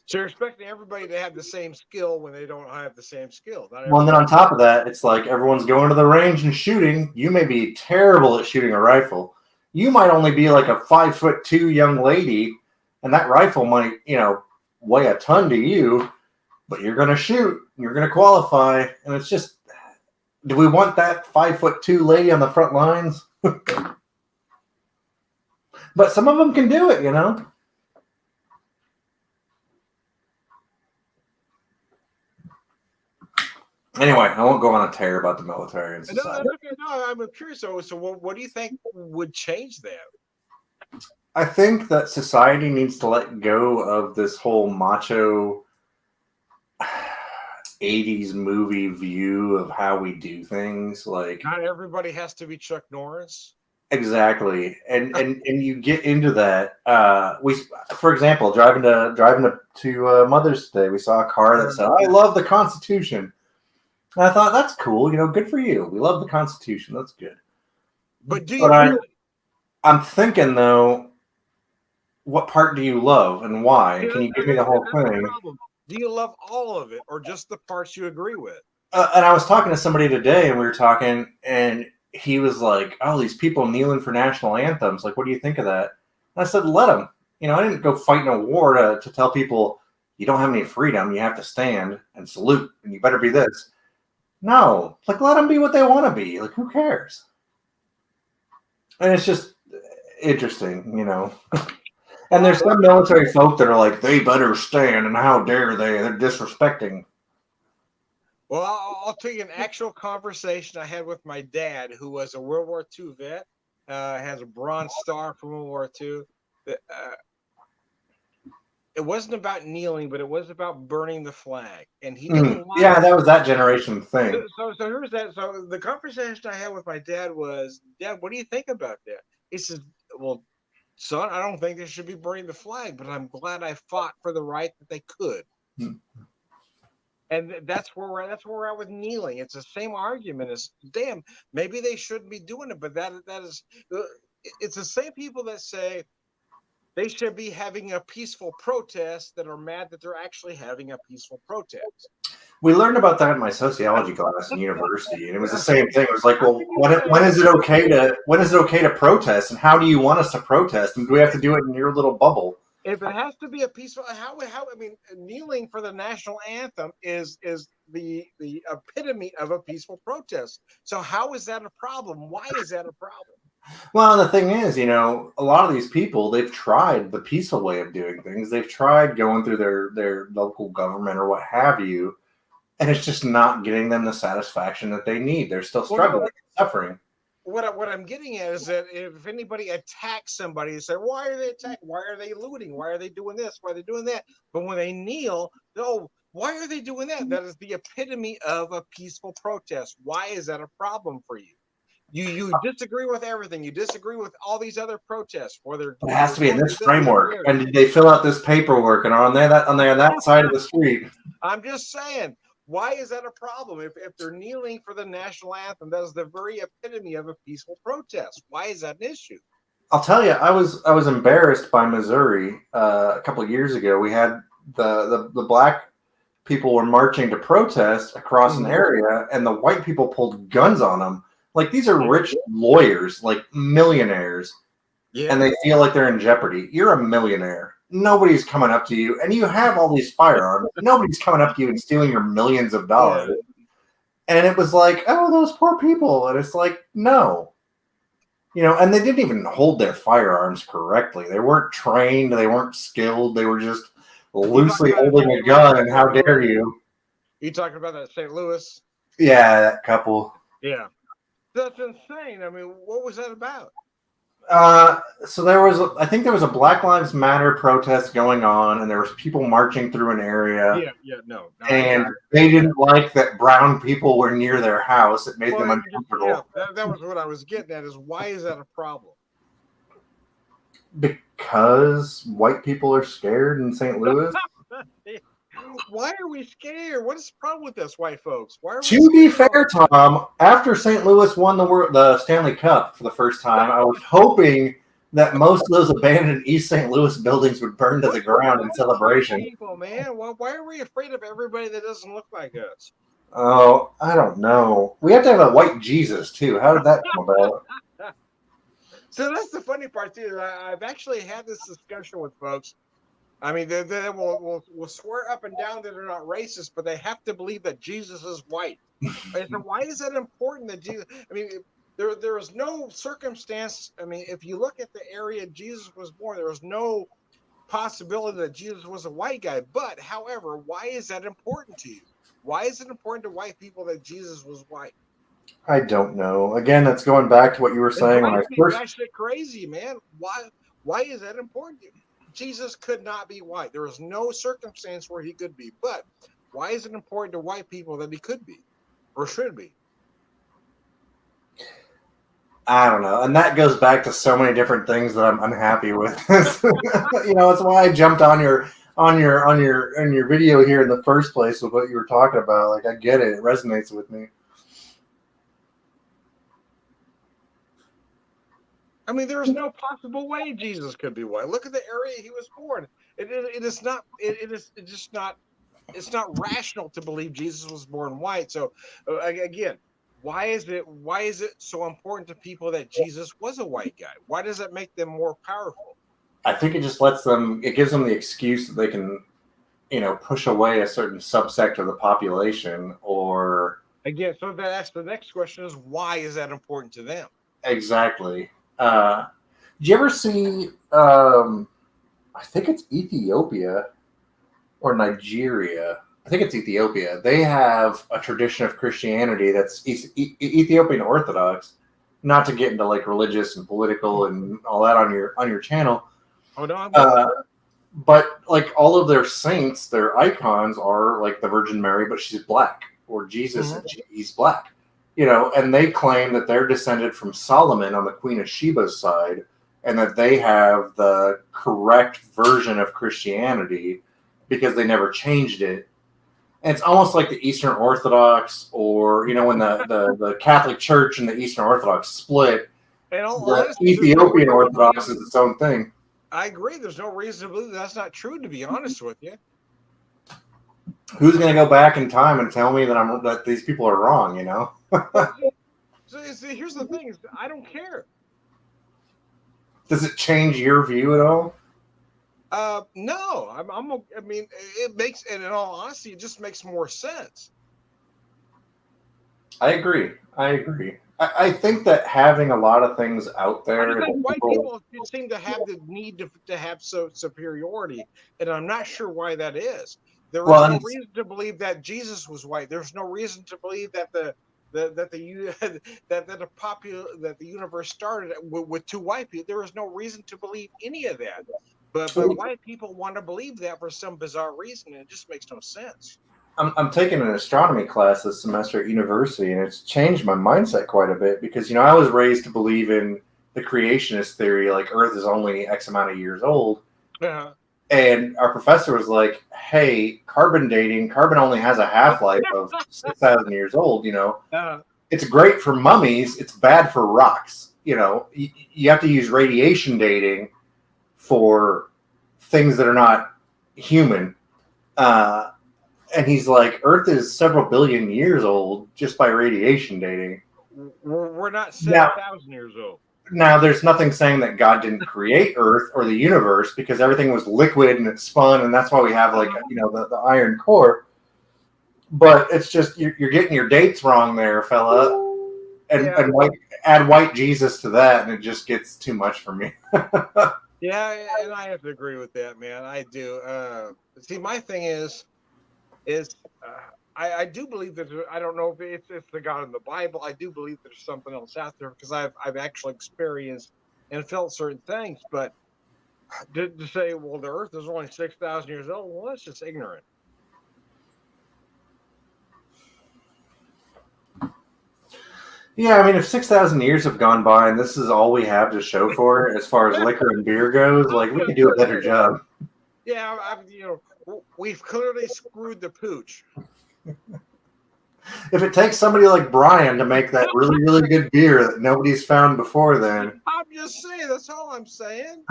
So you're expecting everybody to have the same skill when they don't have the same skill. Well, and then on top of that, it's like everyone's going to the range and shooting. You may be terrible at shooting a rifle. You might only be like a 5'2" young lady, and that rifle might, weigh a ton to you, but you're going to shoot. You're going to qualify. And it's just, do we want that 5'2" lady on the front lines? But some of them can do it, Anyway, I won't go on a tear about the military and society. No, I'm curious. So what do you think would change that? I think that society needs to let go of this whole macho 80s movie view of how we do things. Like, not everybody has to be Chuck Norris. Exactly, and you get into that. For example, driving to Mother's Day, we saw a car that said, "I love the Constitution." And I thought, that's cool. Good for you. We love the Constitution. That's good. But do you really? I'm thinking, though, what part do you love and why? Can you give me the whole thing? Do you love all of it or just the parts you agree with? And I was talking to somebody today, and we were talking, and he was like, oh, these people kneeling for national anthems. Like, what do you think of that? And I said, let them. I didn't go fight in a war to tell people you don't have any freedom. You have to stand and salute, and you better be this. No, like let them be what they want to be. Like who cares? And it's just interesting, And there's some military folk that are like, they better stand, and how dare they? They're disrespecting. Well, I'll tell you an actual conversation I had with my dad, who was a World War II vet, has a Bronze Star from World War II. It wasn't about kneeling, but it was about burning the flag, and he didn't like. Yeah, that was that generation thing. So here's that. So the conversation I had with my dad was, Dad, what do you think about that? He says, well, son, I don't think they should be burning the flag, but I'm glad I fought for the right that they could. And that's where we're at with kneeling. It's the same argument as, damn, maybe they shouldn't be doing it, but that is, it's the same people that say they should be having a peaceful protest that are mad that they're actually having a peaceful protest. We learned about that in my sociology class in university, and it was the same thing. It was like, well, when is it okay to protest, and how do you want us to protest, and do we have to do it in your little bubble? If it has to be a peaceful, how I mean, kneeling for the national anthem is the epitome of a peaceful protest. So how is that a problem? Why is that a problem? Well, the thing is, a lot of these people, they've tried the peaceful way of doing things. They've tried going through their local government or what have you. And it's just not getting them the satisfaction that they need. They're still struggling, suffering. What I'm getting at is that if anybody attacks somebody, they say, why are they attacking? Why are they looting? Why are they doing this? Why are they doing that? But when they kneel, why are they doing that? That is the epitome of a peaceful protest. Why is that a problem for you? You disagree with everything. You disagree with all these other protests. Whether it has to be in this framework. And did they fill out this paperwork and are on that side of the street? I'm just saying. Why is that a problem? If they're kneeling for the national anthem, that is the very epitome of a peaceful protest. Why is that an issue? I'll tell you, I was embarrassed by Missouri a couple of years ago. We had the black people were marching to protest across an area, and the white people pulled guns on them. Like, these are rich lawyers, like millionaires, and they feel like they're in jeopardy. You're a millionaire. Nobody's coming up to you, and you have all these firearms. Nobody's coming up to you and stealing your millions of dollars. Yeah. And it was like, oh, those poor people. And it's like, no. And they didn't even hold their firearms correctly. They weren't trained. They weren't skilled. They were just loosely holding a gun, and how dare you? You talking about that St. Louis? Yeah, that couple. Yeah. That's insane. I mean, what was that about? So I think there was a Black Lives Matter protest going on, and there was people marching through an area. No. And they didn't like that brown people were near their house. It made them uncomfortable. Yeah, that was what I was getting at. Is why is that a problem? Because white people are scared in St. Louis. Why are we scared? What is the problem with us, white folks? Why are we to be fair, Tom, after St. Louis won the Stanley Cup for the first time, I was hoping that most of those abandoned East St. Louis buildings would burn to the ground in celebration. People, man, why are we afraid of everybody that doesn't look like us? Oh, I don't know. We have to have a white Jesus too. How did that come about? So that's the funny part too. I've actually had this discussion with folks. I mean, they will swear up and down that they're not racist, but they have to believe that Jesus is white. And so why is that important that Jesus? I mean, there is no circumstance. I mean, if you look at the area Jesus was born, there was no possibility that Jesus was a white guy. But, however, why is that important to you? Why is it important to white people that Jesus was white? I don't know. Again, that's going back to what you were saying when I first. That's crazy, man. Why is that important to you? Jesus could not be white. There was no circumstance where he could be. But why is it important to white people that he could be or should be? I don't know. And that goes back to so many different things that I'm unhappy with. That's why I jumped on your video here in the first place with what you were talking about. Like, I get it. It resonates with me. I mean, there is no possible way Jesus could be white. Look at the area he was born. It's not rational to believe Jesus was born white. So again, why is it so important to people that Jesus was a white guy? Why does that make them more powerful? I think it just it gives them the excuse that they can, push away a certain subsect of the population or Again, so that's the next question: is why is that important to them? exactly. Did you ever see? I think it's Ethiopia or Nigeria. I think it's Ethiopia. They have a tradition of Christianity that's Ethiopian Orthodox. Not to get into like religious and political and all that on your channel, Oh no, I'm uh, but like all of their saints, their icons are like the Virgin Mary, but she's black, or Jesus, he's black. And they claim that they're descended from Solomon on the Queen of Sheba's side, and that they have the correct version of Christianity because they never changed it. And it's almost like the Eastern Orthodox, or when the Catholic Church and the Eastern Orthodox split, the Ethiopian Orthodox is its own thing. I agree. There's no reason to believe that's not true, to be honest with you. Who's going to go back in time and tell me that these people are wrong? So here's the thing: is I don't care. Does it change your view at all? No. I mean, it makes, and in all honesty, it just makes more sense. I agree. I think that having a lot of things out there, I think white people seem to have the need to have superiority, and I'm not sure why that is. There is no reason to believe that Jesus was white. There's no reason to believe that the universe started with two white people. There is no reason to believe any of that. But white people want to believe that for some bizarre reason, and it just makes no sense. I'm taking an astronomy class this semester at university, and it's changed my mindset quite a bit because, I was raised to believe in the creationist theory, like Earth is only X amount of years old. Uh-huh. And our professor was like, hey, carbon only has a half-life of 6,000 years old, Uh-huh. It's great for mummies. It's bad for rocks. You have to use radiation dating for things that are not human. And he's like, Earth is several billion years old just by radiation dating. We're not 7,000 years old. Now, there's nothing saying that God didn't create Earth or the universe because everything was liquid and it spun, and that's why we have the iron core. But it's just you're getting your dates wrong there, fella. And add white Jesus to that, and it just gets too much for me. Yeah, and I have to agree with that, man. I do. See, my thing is I do believe that I don't know if it's the God in the Bible. I do believe there's something else out there because I've actually experienced and felt certain things. But to say, well, the Earth is only 6,000 years old, well, that's just ignorant. Yeah, I mean, if 6,000 years have gone by and this is all we have to show for it as far as liquor and beer goes, like we could do a better job. Yeah, we've clearly screwed the pooch. If it takes somebody like Brian to make that really, really good beer that nobody's found before then. I'm just saying, that's all I'm saying.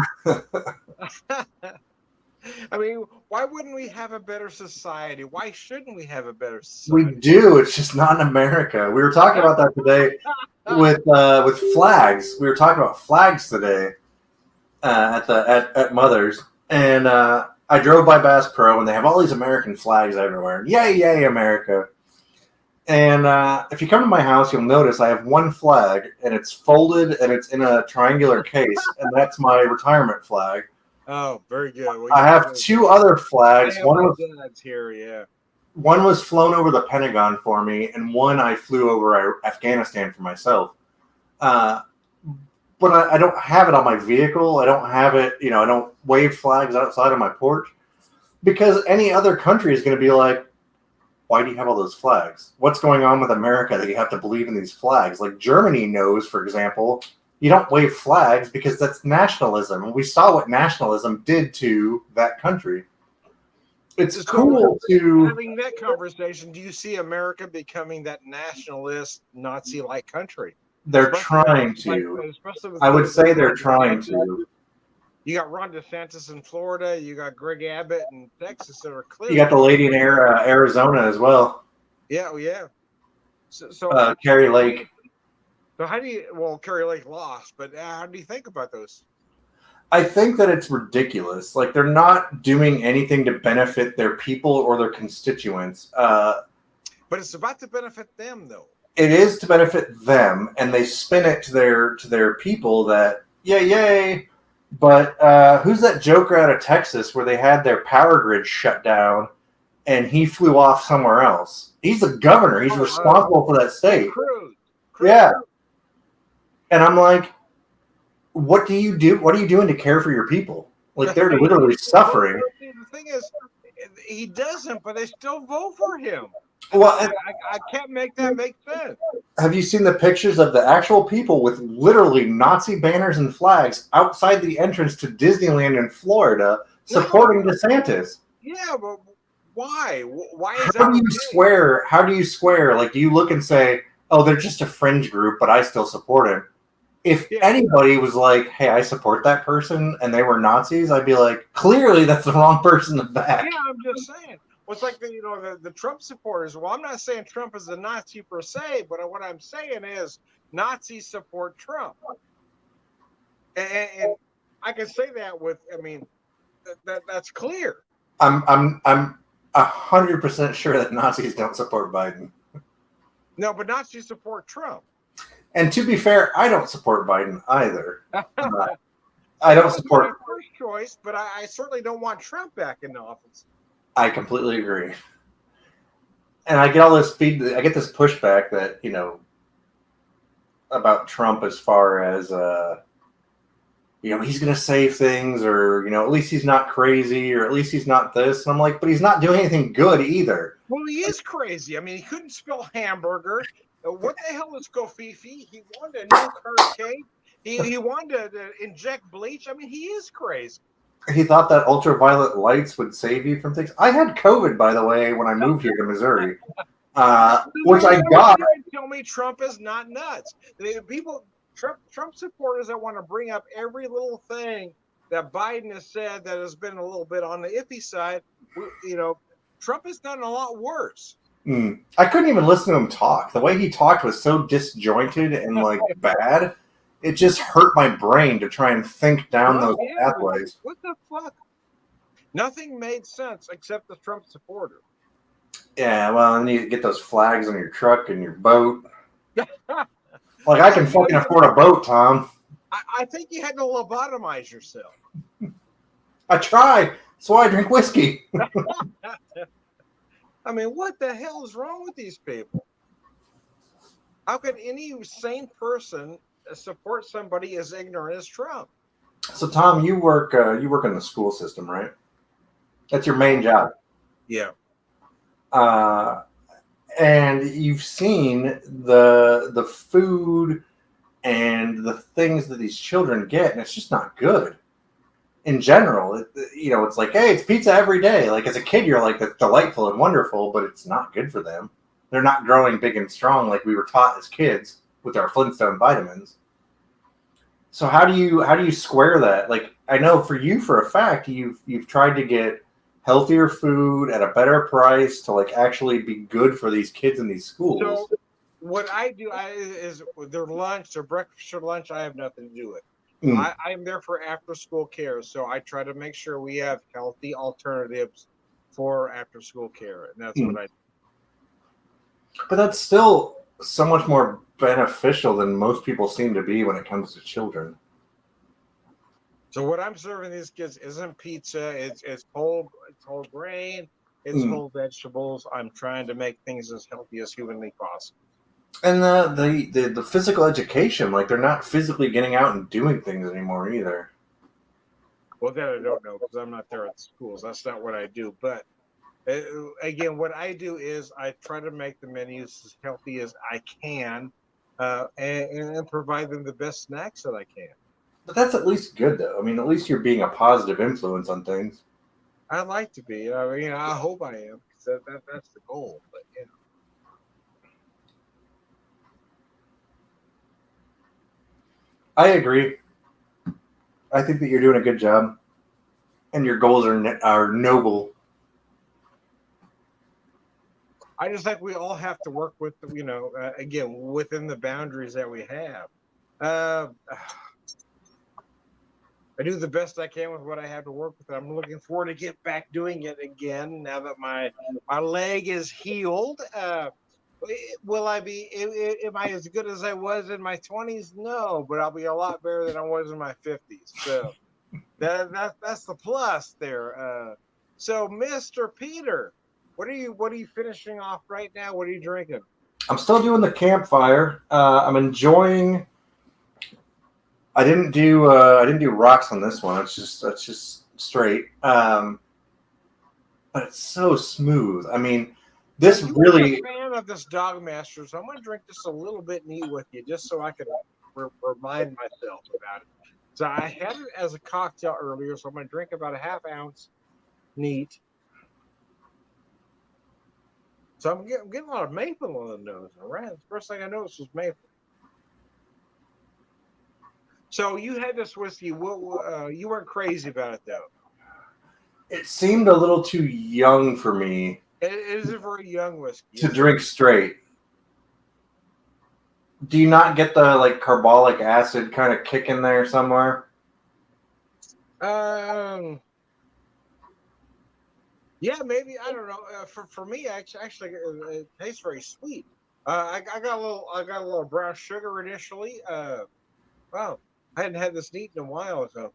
I mean, why wouldn't we have a better society? Why shouldn't we have a better society? We do. It's just not in America. We were talking about that today with flags. We were talking about flags today at Mother's, and I drove by Bass Pro, and they have all these American flags everywhere. Yay, yay, America! And if you come to my house, you'll notice I have one flag, and it's folded, and it's in a triangular case, and that's my retirement flag. Oh, very good. Well, I have two other flags. One was flown over the Pentagon for me, and one I flew over Afghanistan for myself. But I don't have it on my vehicle. I don't have it, I don't wave flags outside of my porch because any other country is going to be like, why do you have all those flags? What's going on with America that you have to believe in these flags? Like Germany knows, for example, you don't wave flags because that's nationalism. And we saw what nationalism did to that country. It's cool to... Having that conversation, do you see America becoming that nationalist, Nazi-like country? They're trying to. I would say they're trying to. You got Ron DeSantis in Florida. You got Greg Abbott in Texas that are clear. You got the lady in Arizona as well. Yeah, yeah. So Carrie Lake. So how do you? Well, Carrie Lake lost, but how do you think about those? I think that it's ridiculous. Like they're not doing anything to benefit their people or their constituents. But it's about to benefit them, though. It is to benefit them, and they spin it to their people that yay yay. But who's that joker out of Texas where they had their power grid shut down, and he flew off somewhere else? He's the governor. He's responsible for that state. Cruz. Yeah. And I'm like, what do you do? What are you doing to care for your people? Like they're literally suffering. The thing is, he doesn't, but they still vote for him. Well, I can't make that make sense. Have you seen the pictures of the actual people with literally Nazi banners and flags outside the entrance to Disneyland in Florida supporting DeSantis? Yeah, but why? Why is How do you square? How do you square? Like, do you look and say, "Oh, they're just a fringe group, but I still support him"? If anybody was like, "Hey, I support that person," and they were Nazis, I'd be like, "Clearly, that's the wrong person to back." Yeah, I'm just saying. Well, it's like the Trump supporters. Well, I'm not saying Trump is a Nazi per se, but what I'm saying is Nazis support Trump, and I can say that with. I mean, that's clear. I'm 100% sure that Nazis don't support Biden. No, but Nazis support Trump. And to be fair, I don't support Biden either. I don't support my first choice, but I certainly don't want Trump back in office. I completely agree. And I get all this I get this pushback that, about Trump as far as, he's going to save things or, at least he's not crazy or at least he's not this. And I'm like, but he's not doing anything good either. Well, he is crazy. I mean, he couldn't spell hamburger. What the hell is Kofifi? He wanted a new curd cake. He wanted to inject bleach. I mean, he is crazy. He thought that ultraviolet lights would save you from things. I had COVID, by the way, when I moved here to Missouri, which I got. Tell me Trump is not nuts. Trump supporters that want to bring up every little thing that Biden has said that has been a little bit on the iffy side. Trump has done a lot worse. I couldn't even listen to him talk. The way he talked was so disjointed and bad. It just hurt my brain to try and think down those pathways. What the fuck? Nothing made sense except the Trump supporter. Yeah, well, and you get those flags on your truck and your boat. I can fucking afford a boat, Tom. I think you had to lobotomize yourself. I try. That's why I drink whiskey. I mean, what the hell is wrong with these people? How could any sane person support somebody as ignorant as Trump? So, Tom, you work in the school system, right? That's your main job. Yeah. And you've seen the food and the things that these children get, and it's just not good. In general, it's like, hey, it's pizza every day. Like as a kid, you're like, that's delightful and wonderful, but it's not good for them. They're not growing big and strong like we were taught as kids with our Flintstone vitamins. So how do you square that? Like I know for you for a fact, you've tried to get healthier food at a better price to actually be good for these kids in these schools. So what I do is their lunch, their breakfast or lunch, I have nothing to do with. I'm there for after school care, so I try to make sure we have healthy alternatives for after school care, and that's what I do. But that's still so much more beneficial than most people seem to be when it comes to children. So what I'm serving these kids isn't pizza. It's whole grain. It's whole vegetables. I'm trying to make things as healthy as humanly possible. And the physical education, they're not physically getting out and doing things anymore either. Well, that I don't know because I'm not there at schools. That's not what I do. But again, what I do is I try to make the menus as healthy as I can and provide them the best snacks that I can. But that's at least good, though. I mean, at least you're being a positive influence on things. I like to be. I mean, I hope I am. That's the goal. But I agree. I think that you're doing a good job, and your goals are noble. I just think we all have to work with, again, within the boundaries that we have. I do the best I can with what I have to work with. I'm looking forward to get back doing it again now that my leg is healed. Will I be? Am I as good as I was in my 20s? No, but I'll be a lot better than I was in my 50s. So that's the plus there. So, Mr. Peter, what are you finishing off right now? What are you drinking? I'm still doing the campfire. I'm enjoying. I didn't do rocks on this one. That's just straight. But it's so smooth. I mean, this You really. a fan of this Dog Master, so I'm going to drink just a little bit neat with you, just so I can remind myself about it. So I had it as a cocktail earlier, so I'm going to drink about a half ounce neat. So I'm getting a lot of maple on the nose. All right, the first thing I noticed was maple. So you had this whiskey. You weren't crazy about it though. It seemed a little too young for me It is a very young whiskey. to drink straight. Do you not get the carbolic acid kind of kick in there somewhere? Yeah, maybe, I don't know. For me, actually, it tastes very sweet. I got a little brown sugar initially. Wow, I hadn't had this neat in a while, so.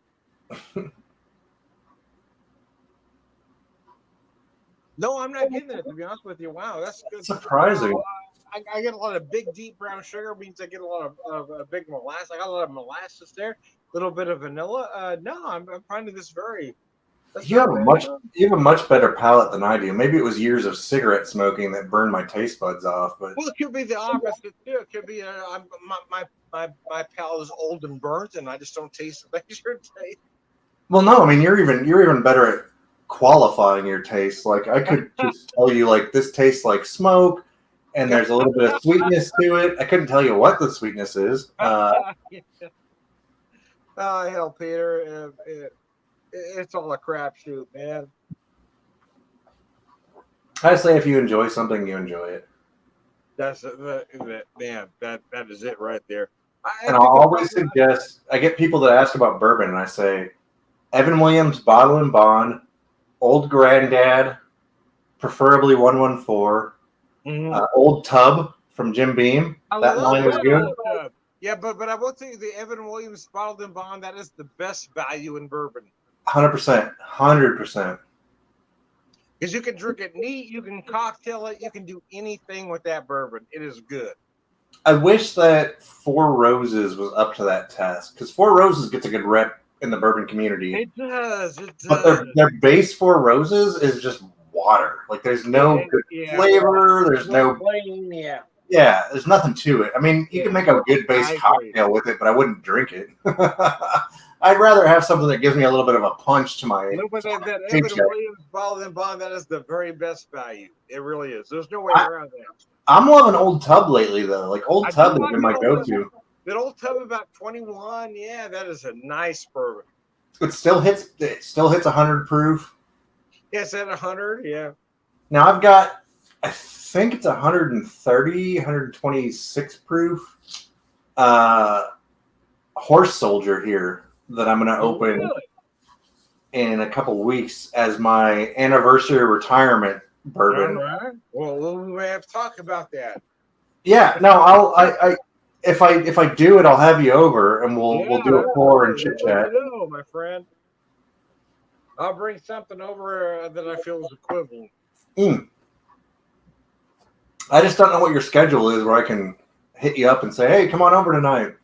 No, I'm not getting it, to be honest with you. Wow, that's good. Surprising. I get a lot of big, deep brown sugar. Means I get a lot of big molasses. I got a lot of molasses there. A little bit of vanilla. No, I'm finding this very. You have a much better palate than I do. Maybe it was years of cigarette smoking that burned my taste buds off. But well, it could be the opposite too. It could be my palate is old and burnt, and I just don't taste the things you're tasting. Well, no, I mean you're even better at qualifying your taste. Like I could just tell you, this tastes like smoke, and there's a little bit of sweetness to it. I couldn't tell you what the sweetness is. Oh hell, Peter, it's all a crapshoot, man. I say if you enjoy something, you enjoy it. That's man. That is it right there. And I'll always suggest. I get people that ask about bourbon, and I say, Evan Williams Bottle and Bond, Old Granddad, preferably 114, Old Tub from Jim Beam. That line is good. Yeah, but I will tell you, the Evan Williams Bottled and Bond, that is the best value in bourbon. 100%. 100%. Because you can drink it neat, you can cocktail it, you can do anything with that bourbon. It is good. I wish that Four Roses was up to that test, because Four Roses gets a good rep in the bourbon community. It does. But their base Four Roses is just water. There's no good flavor. There's no. Yeah, there's nothing to it. I mean, you can make a good base cocktail with it, but I wouldn't drink it. I'd rather have something that gives me a little bit of a punch to my. No, but that Evan Williams Bottled and Bond, that is the very best value. It really is. There's no way around that. I'm loving Old Tub lately, though. Old Tub has been my go-to. That Old Tub about 21, yeah, that is a nice bourbon. It still hits 100 proof. Yeah, it's at 100, yeah. Now I've got, I think it's 130, 126 proof. Horse Soldier here that I'm going to open in a couple weeks as my anniversary retirement bourbon. All right. Well, we may have to talk about that. Yeah, no, if I do it, I'll have you over and we'll do a pour and chit chat. No, my friend. I'll bring something over that I feel is equivalent. I just don't know what your schedule is where I can hit you up and say, hey, come on over tonight.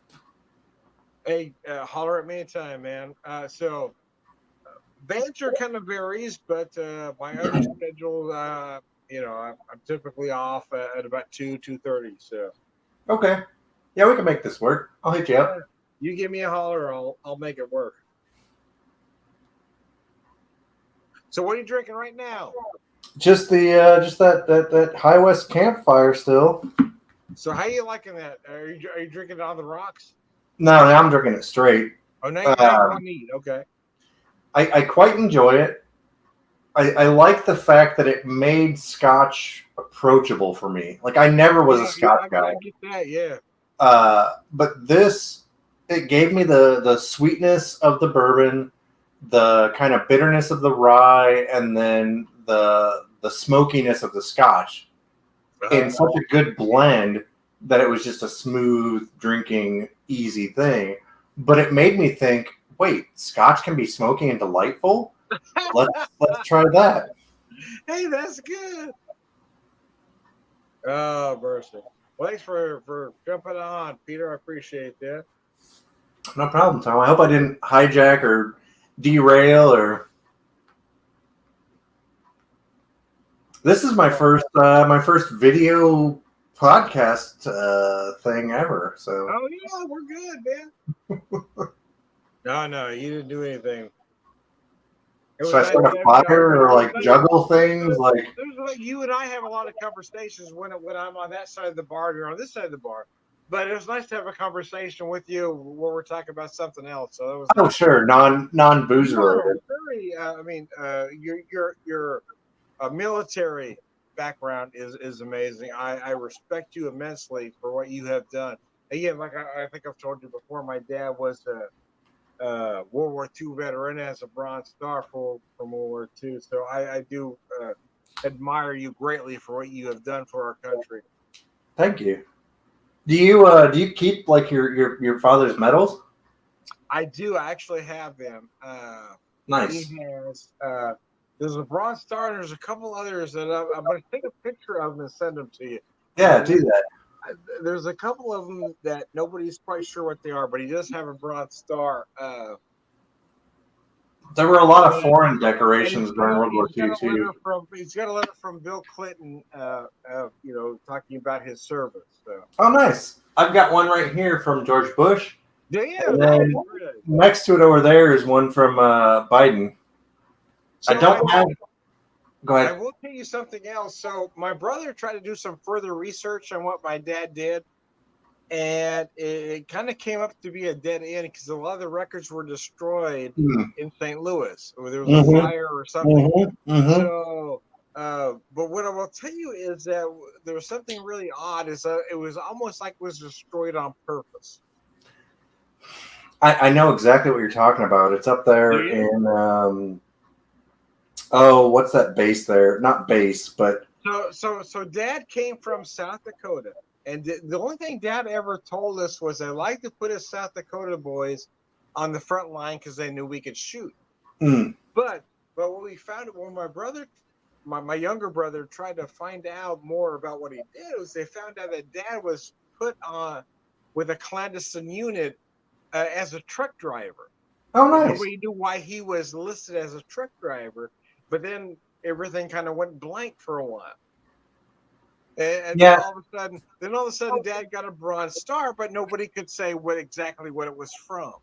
Hey, holler at me anytime, man. So banter kind of varies, but my other schedule, I'm typically off at about 2:30. So. Okay. Yeah, we can make this work. I'll hit you up. You give me a holler, I'll make it work. So what are you drinking right now? Just that High West campfire still. So how are you liking that? Are you drinking it on the rocks? No, I'm drinking it straight. Oh, now neat. Okay. I quite enjoy it. I like the fact that it made Scotch approachable for me. I never was a Scotch guy. I get that, yeah. But this it gave me the sweetness of the bourbon, the kind of bitterness of the rye, and then the smokiness of the Scotch in such a good blend that it was just a smooth drinking, easy thing. But it made me think, wait, Scotch can be smoky and delightful? Let's try that. Hey, that's good. Oh, mercy. Well, thanks for jumping on, Peter. I appreciate that. No problem, Tom. I hope I didn't hijack or derail or. This is my first video podcast thing ever. So. Oh yeah, we're good, man. No, you didn't do anything. Should I start a fire or like juggle things? Like you and I have a lot of conversations when I'm on that side of the bar and you're on this side of the bar. But it was nice to have a conversation with you where we're talking about something else. So it was nice. Sure, non booze related. Very. Your military background is amazing. I respect you immensely for what you have done. Again, like I think I've told you before, my dad was World War II veteran, as a Bronze Star from World War II. So I do admire you greatly for what you have done for our country. Thank you. Do you keep like your father's medals? I do. I actually have them. Nice. He has. There's a Bronze Star, and there's a couple others that I'm going to take a picture of them and send them to you. Yeah, do that. There's a couple of them that nobody's quite sure what they are, but he does have a Bronze Star. There were a lot of foreign decorations during World War II too. He's got a letter from Bill Clinton, talking about his service. So. Oh, nice! I've got one right here from George Bush. Yeah. And then next to it over there is one from Biden. So I don't have. Go ahead. I will tell you something else. So my brother tried to do some further research on what my dad did, and it kind of came up to be a dead end because a lot of the records were destroyed in St. Louis, or there was a fire or something. So, but what I will tell you is that there was something really odd. Is that it was almost like it was destroyed on purpose. I know exactly what you're talking about. It's up there in. What's that base there? Not base, but so Dad came from South Dakota, and the only thing Dad ever told us was they like to put his South Dakota boys on the front line because they knew we could shoot. But what we found when my brother, my younger brother, tried to find out more about what he did, was they found out that Dad was put on with a clandestine unit as a truck driver. Oh, nice! Nobody knew why he was listed as a truck driver. But then everything kind of went blank for a while. And then all of a sudden, Dad got a Bronze Star, but nobody could say exactly what it was from.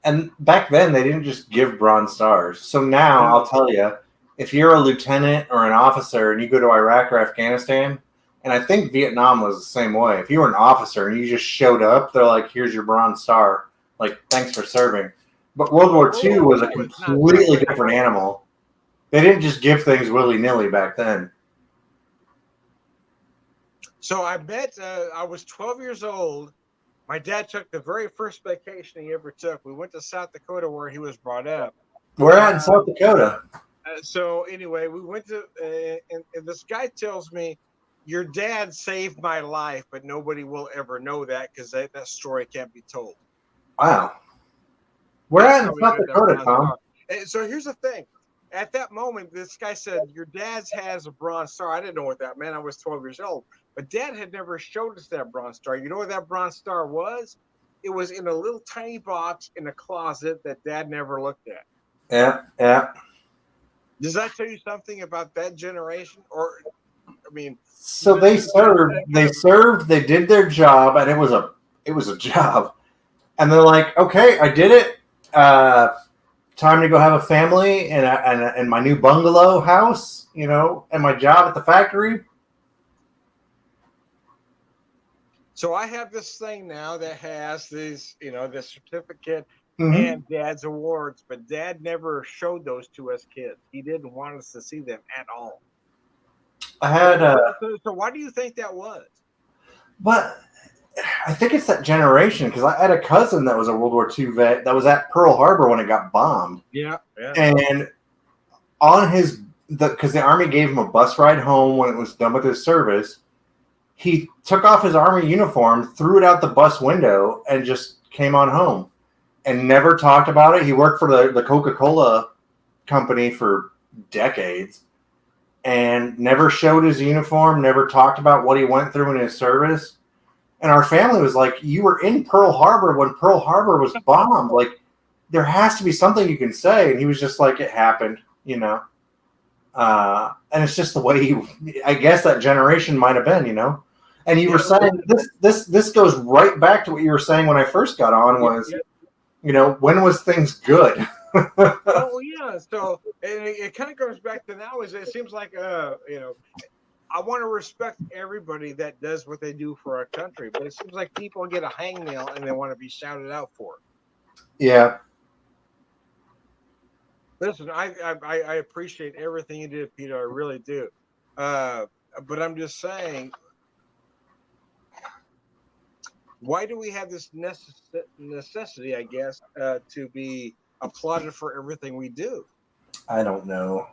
And back then, they didn't just give Bronze Stars. So now, I'll tell you, if you're a lieutenant or an officer and you go to Iraq or Afghanistan, and I think Vietnam was the same way. If you were an officer and you just showed up, they're like, here's your Bronze Star. Like, thanks for serving. But World War II was a completely different animal. They didn't just give things willy-nilly back then. So I was 12 years old. My dad took the very first vacation he ever took. We went to South Dakota where he was brought up. We're at in South Dakota. So anyway, we went to, and this guy tells me, your dad saved my life, but nobody will ever know that because that story can't be told. Wow. We're at in South Dakota, Tom. And so here's the thing. At that moment, this guy said, your dad's has a Bronze Star. I didn't know what that meant. I was 12 years old. But Dad had never showed us that Bronze Star. You know what that Bronze Star was? It was in a little tiny box in a closet that Dad never looked at. Yeah. Does that tell you something about that generation? Or, I mean... So they served, they did their job, and it was a job. And they're like, okay, I did it. Time to go have a family and my new bungalow house, and my job at the factory. So I have this thing now that has these, this certificate and Dad's awards, but Dad never showed those to us kids. He didn't want us to see them at all. I had So why do you think that was? But I think it's that generation because I had a cousin that was a World War II vet that was at Pearl Harbor when it got bombed. Yeah, yeah. And on his, because the Army gave him a bus ride home when it was done with his service, he took off his Army uniform, threw it out the bus window, and just came on home and never talked about it. He worked for the Coca-Cola company for decades and never showed his uniform, never talked about what he went through in his service. And our family was like, you were in Pearl Harbor when Pearl Harbor was bombed. Like, there has to be something you can say. And he was just like, it happened, you know? And it's just the way I guess that generation might have been, you know? And you were saying this goes right back to what you were saying when I first got on was, you know, when was things good? Oh yeah. So it kind of goes back to now. Is it seems like you know, I want to respect everybody that does what they do for our country, but it seems like people get a hangnail and they want to be shouted out for it. Yeah. Listen, I appreciate everything you did, Peter. I really do. But I'm just saying, why do we have this necessity, I guess, to be applauded for everything we do? I don't know.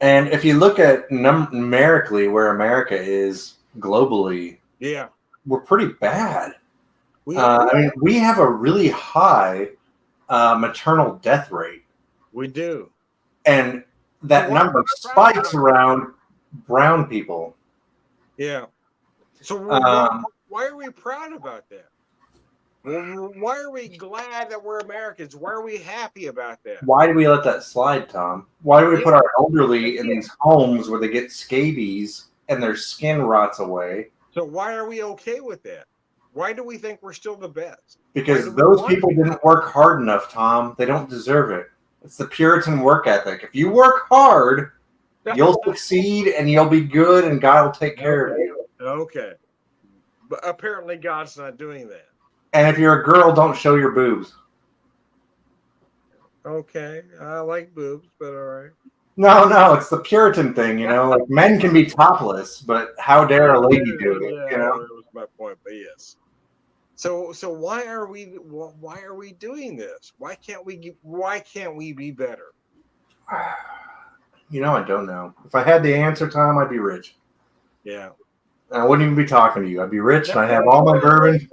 And if you look at numerically where America is globally, Yeah, we're pretty bad. we I mean, we have a really high maternal death rate. we do. And that number spikes around brown people. Yeah. So why are we proud about that? Why are we glad that we're Americans? Why are we happy about that? Why do we let that slide, Tom? Why do we put our elderly in these homes where they get scabies and their skin rots away? So why are we okay with that? Why do we think we're still the best? Because those people didn't work hard enough, Tom. They don't deserve it. It's the Puritan work ethic. If you work hard, you'll succeed and you'll be good and God will take care of you. Okay. But apparently God's not doing that. And if you're a girl, don't show your boobs. Okay. I like boobs, but all right. No, it's the Puritan thing, you know. Like men can be topless, but how dare a lady do it? Yeah, you know, that was my point. But yes. So why are we doing this? Why can't we be better? You know, I don't know. If I had the answer, Tom, I'd be rich. Yeah. I wouldn't even be talking to you. I'd be rich and I'd have all my bourbon.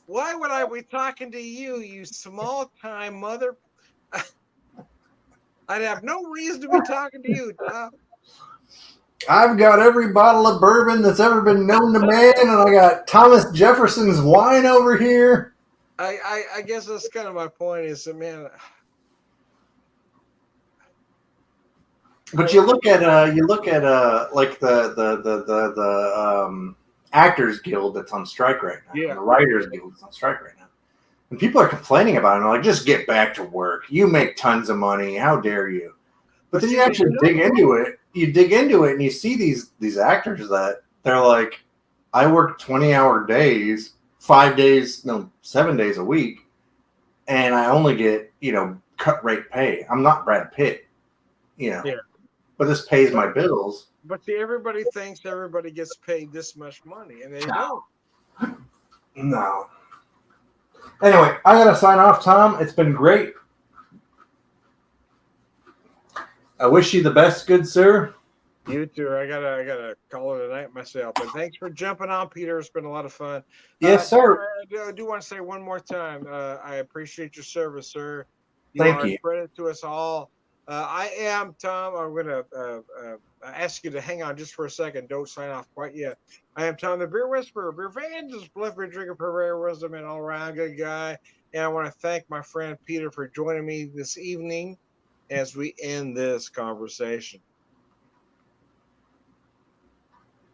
Why would I be talking to you, you small time mother? I'd have no reason to be talking to you, Tom. I've got every bottle of bourbon that's ever been known to man, and I got Thomas Jefferson's wine over here. I guess that's kind of my point. Is that, man. But you look at like the Actors Guild that's on strike right now, and the Writers Guild that's on strike right now, and people are complaining about it. And like, just get back to work. You make tons of money. How dare you? But then you actually dig into it. You dig into it, and you see these actors that they're like, I work 20-hour days, 7 days a week, and I only get cut rate pay. I'm not Brad Pitt, Yeah. But this pays my bills. But see, everybody thinks everybody gets paid this much money, and they don't. No. Anyway, I gotta sign off, Tom. It's been great. I wish you the best, good sir. You too. I gotta call it a night myself. But thanks for jumping on, Peter. It's been a lot of fun. Yes, sir. I do want to say one more time. I appreciate your service, sir. Thank you. Credit to us all. I am Tom. I'm gonna ask you to hang on just for a second. Don't sign off quite yet. I am Tom, the Beer Whisperer, beer evangelist, bluff beer drinker, purveyor, wisdom, and all around good guy. And I want to thank my friend Peter for joining me this evening as we end this conversation.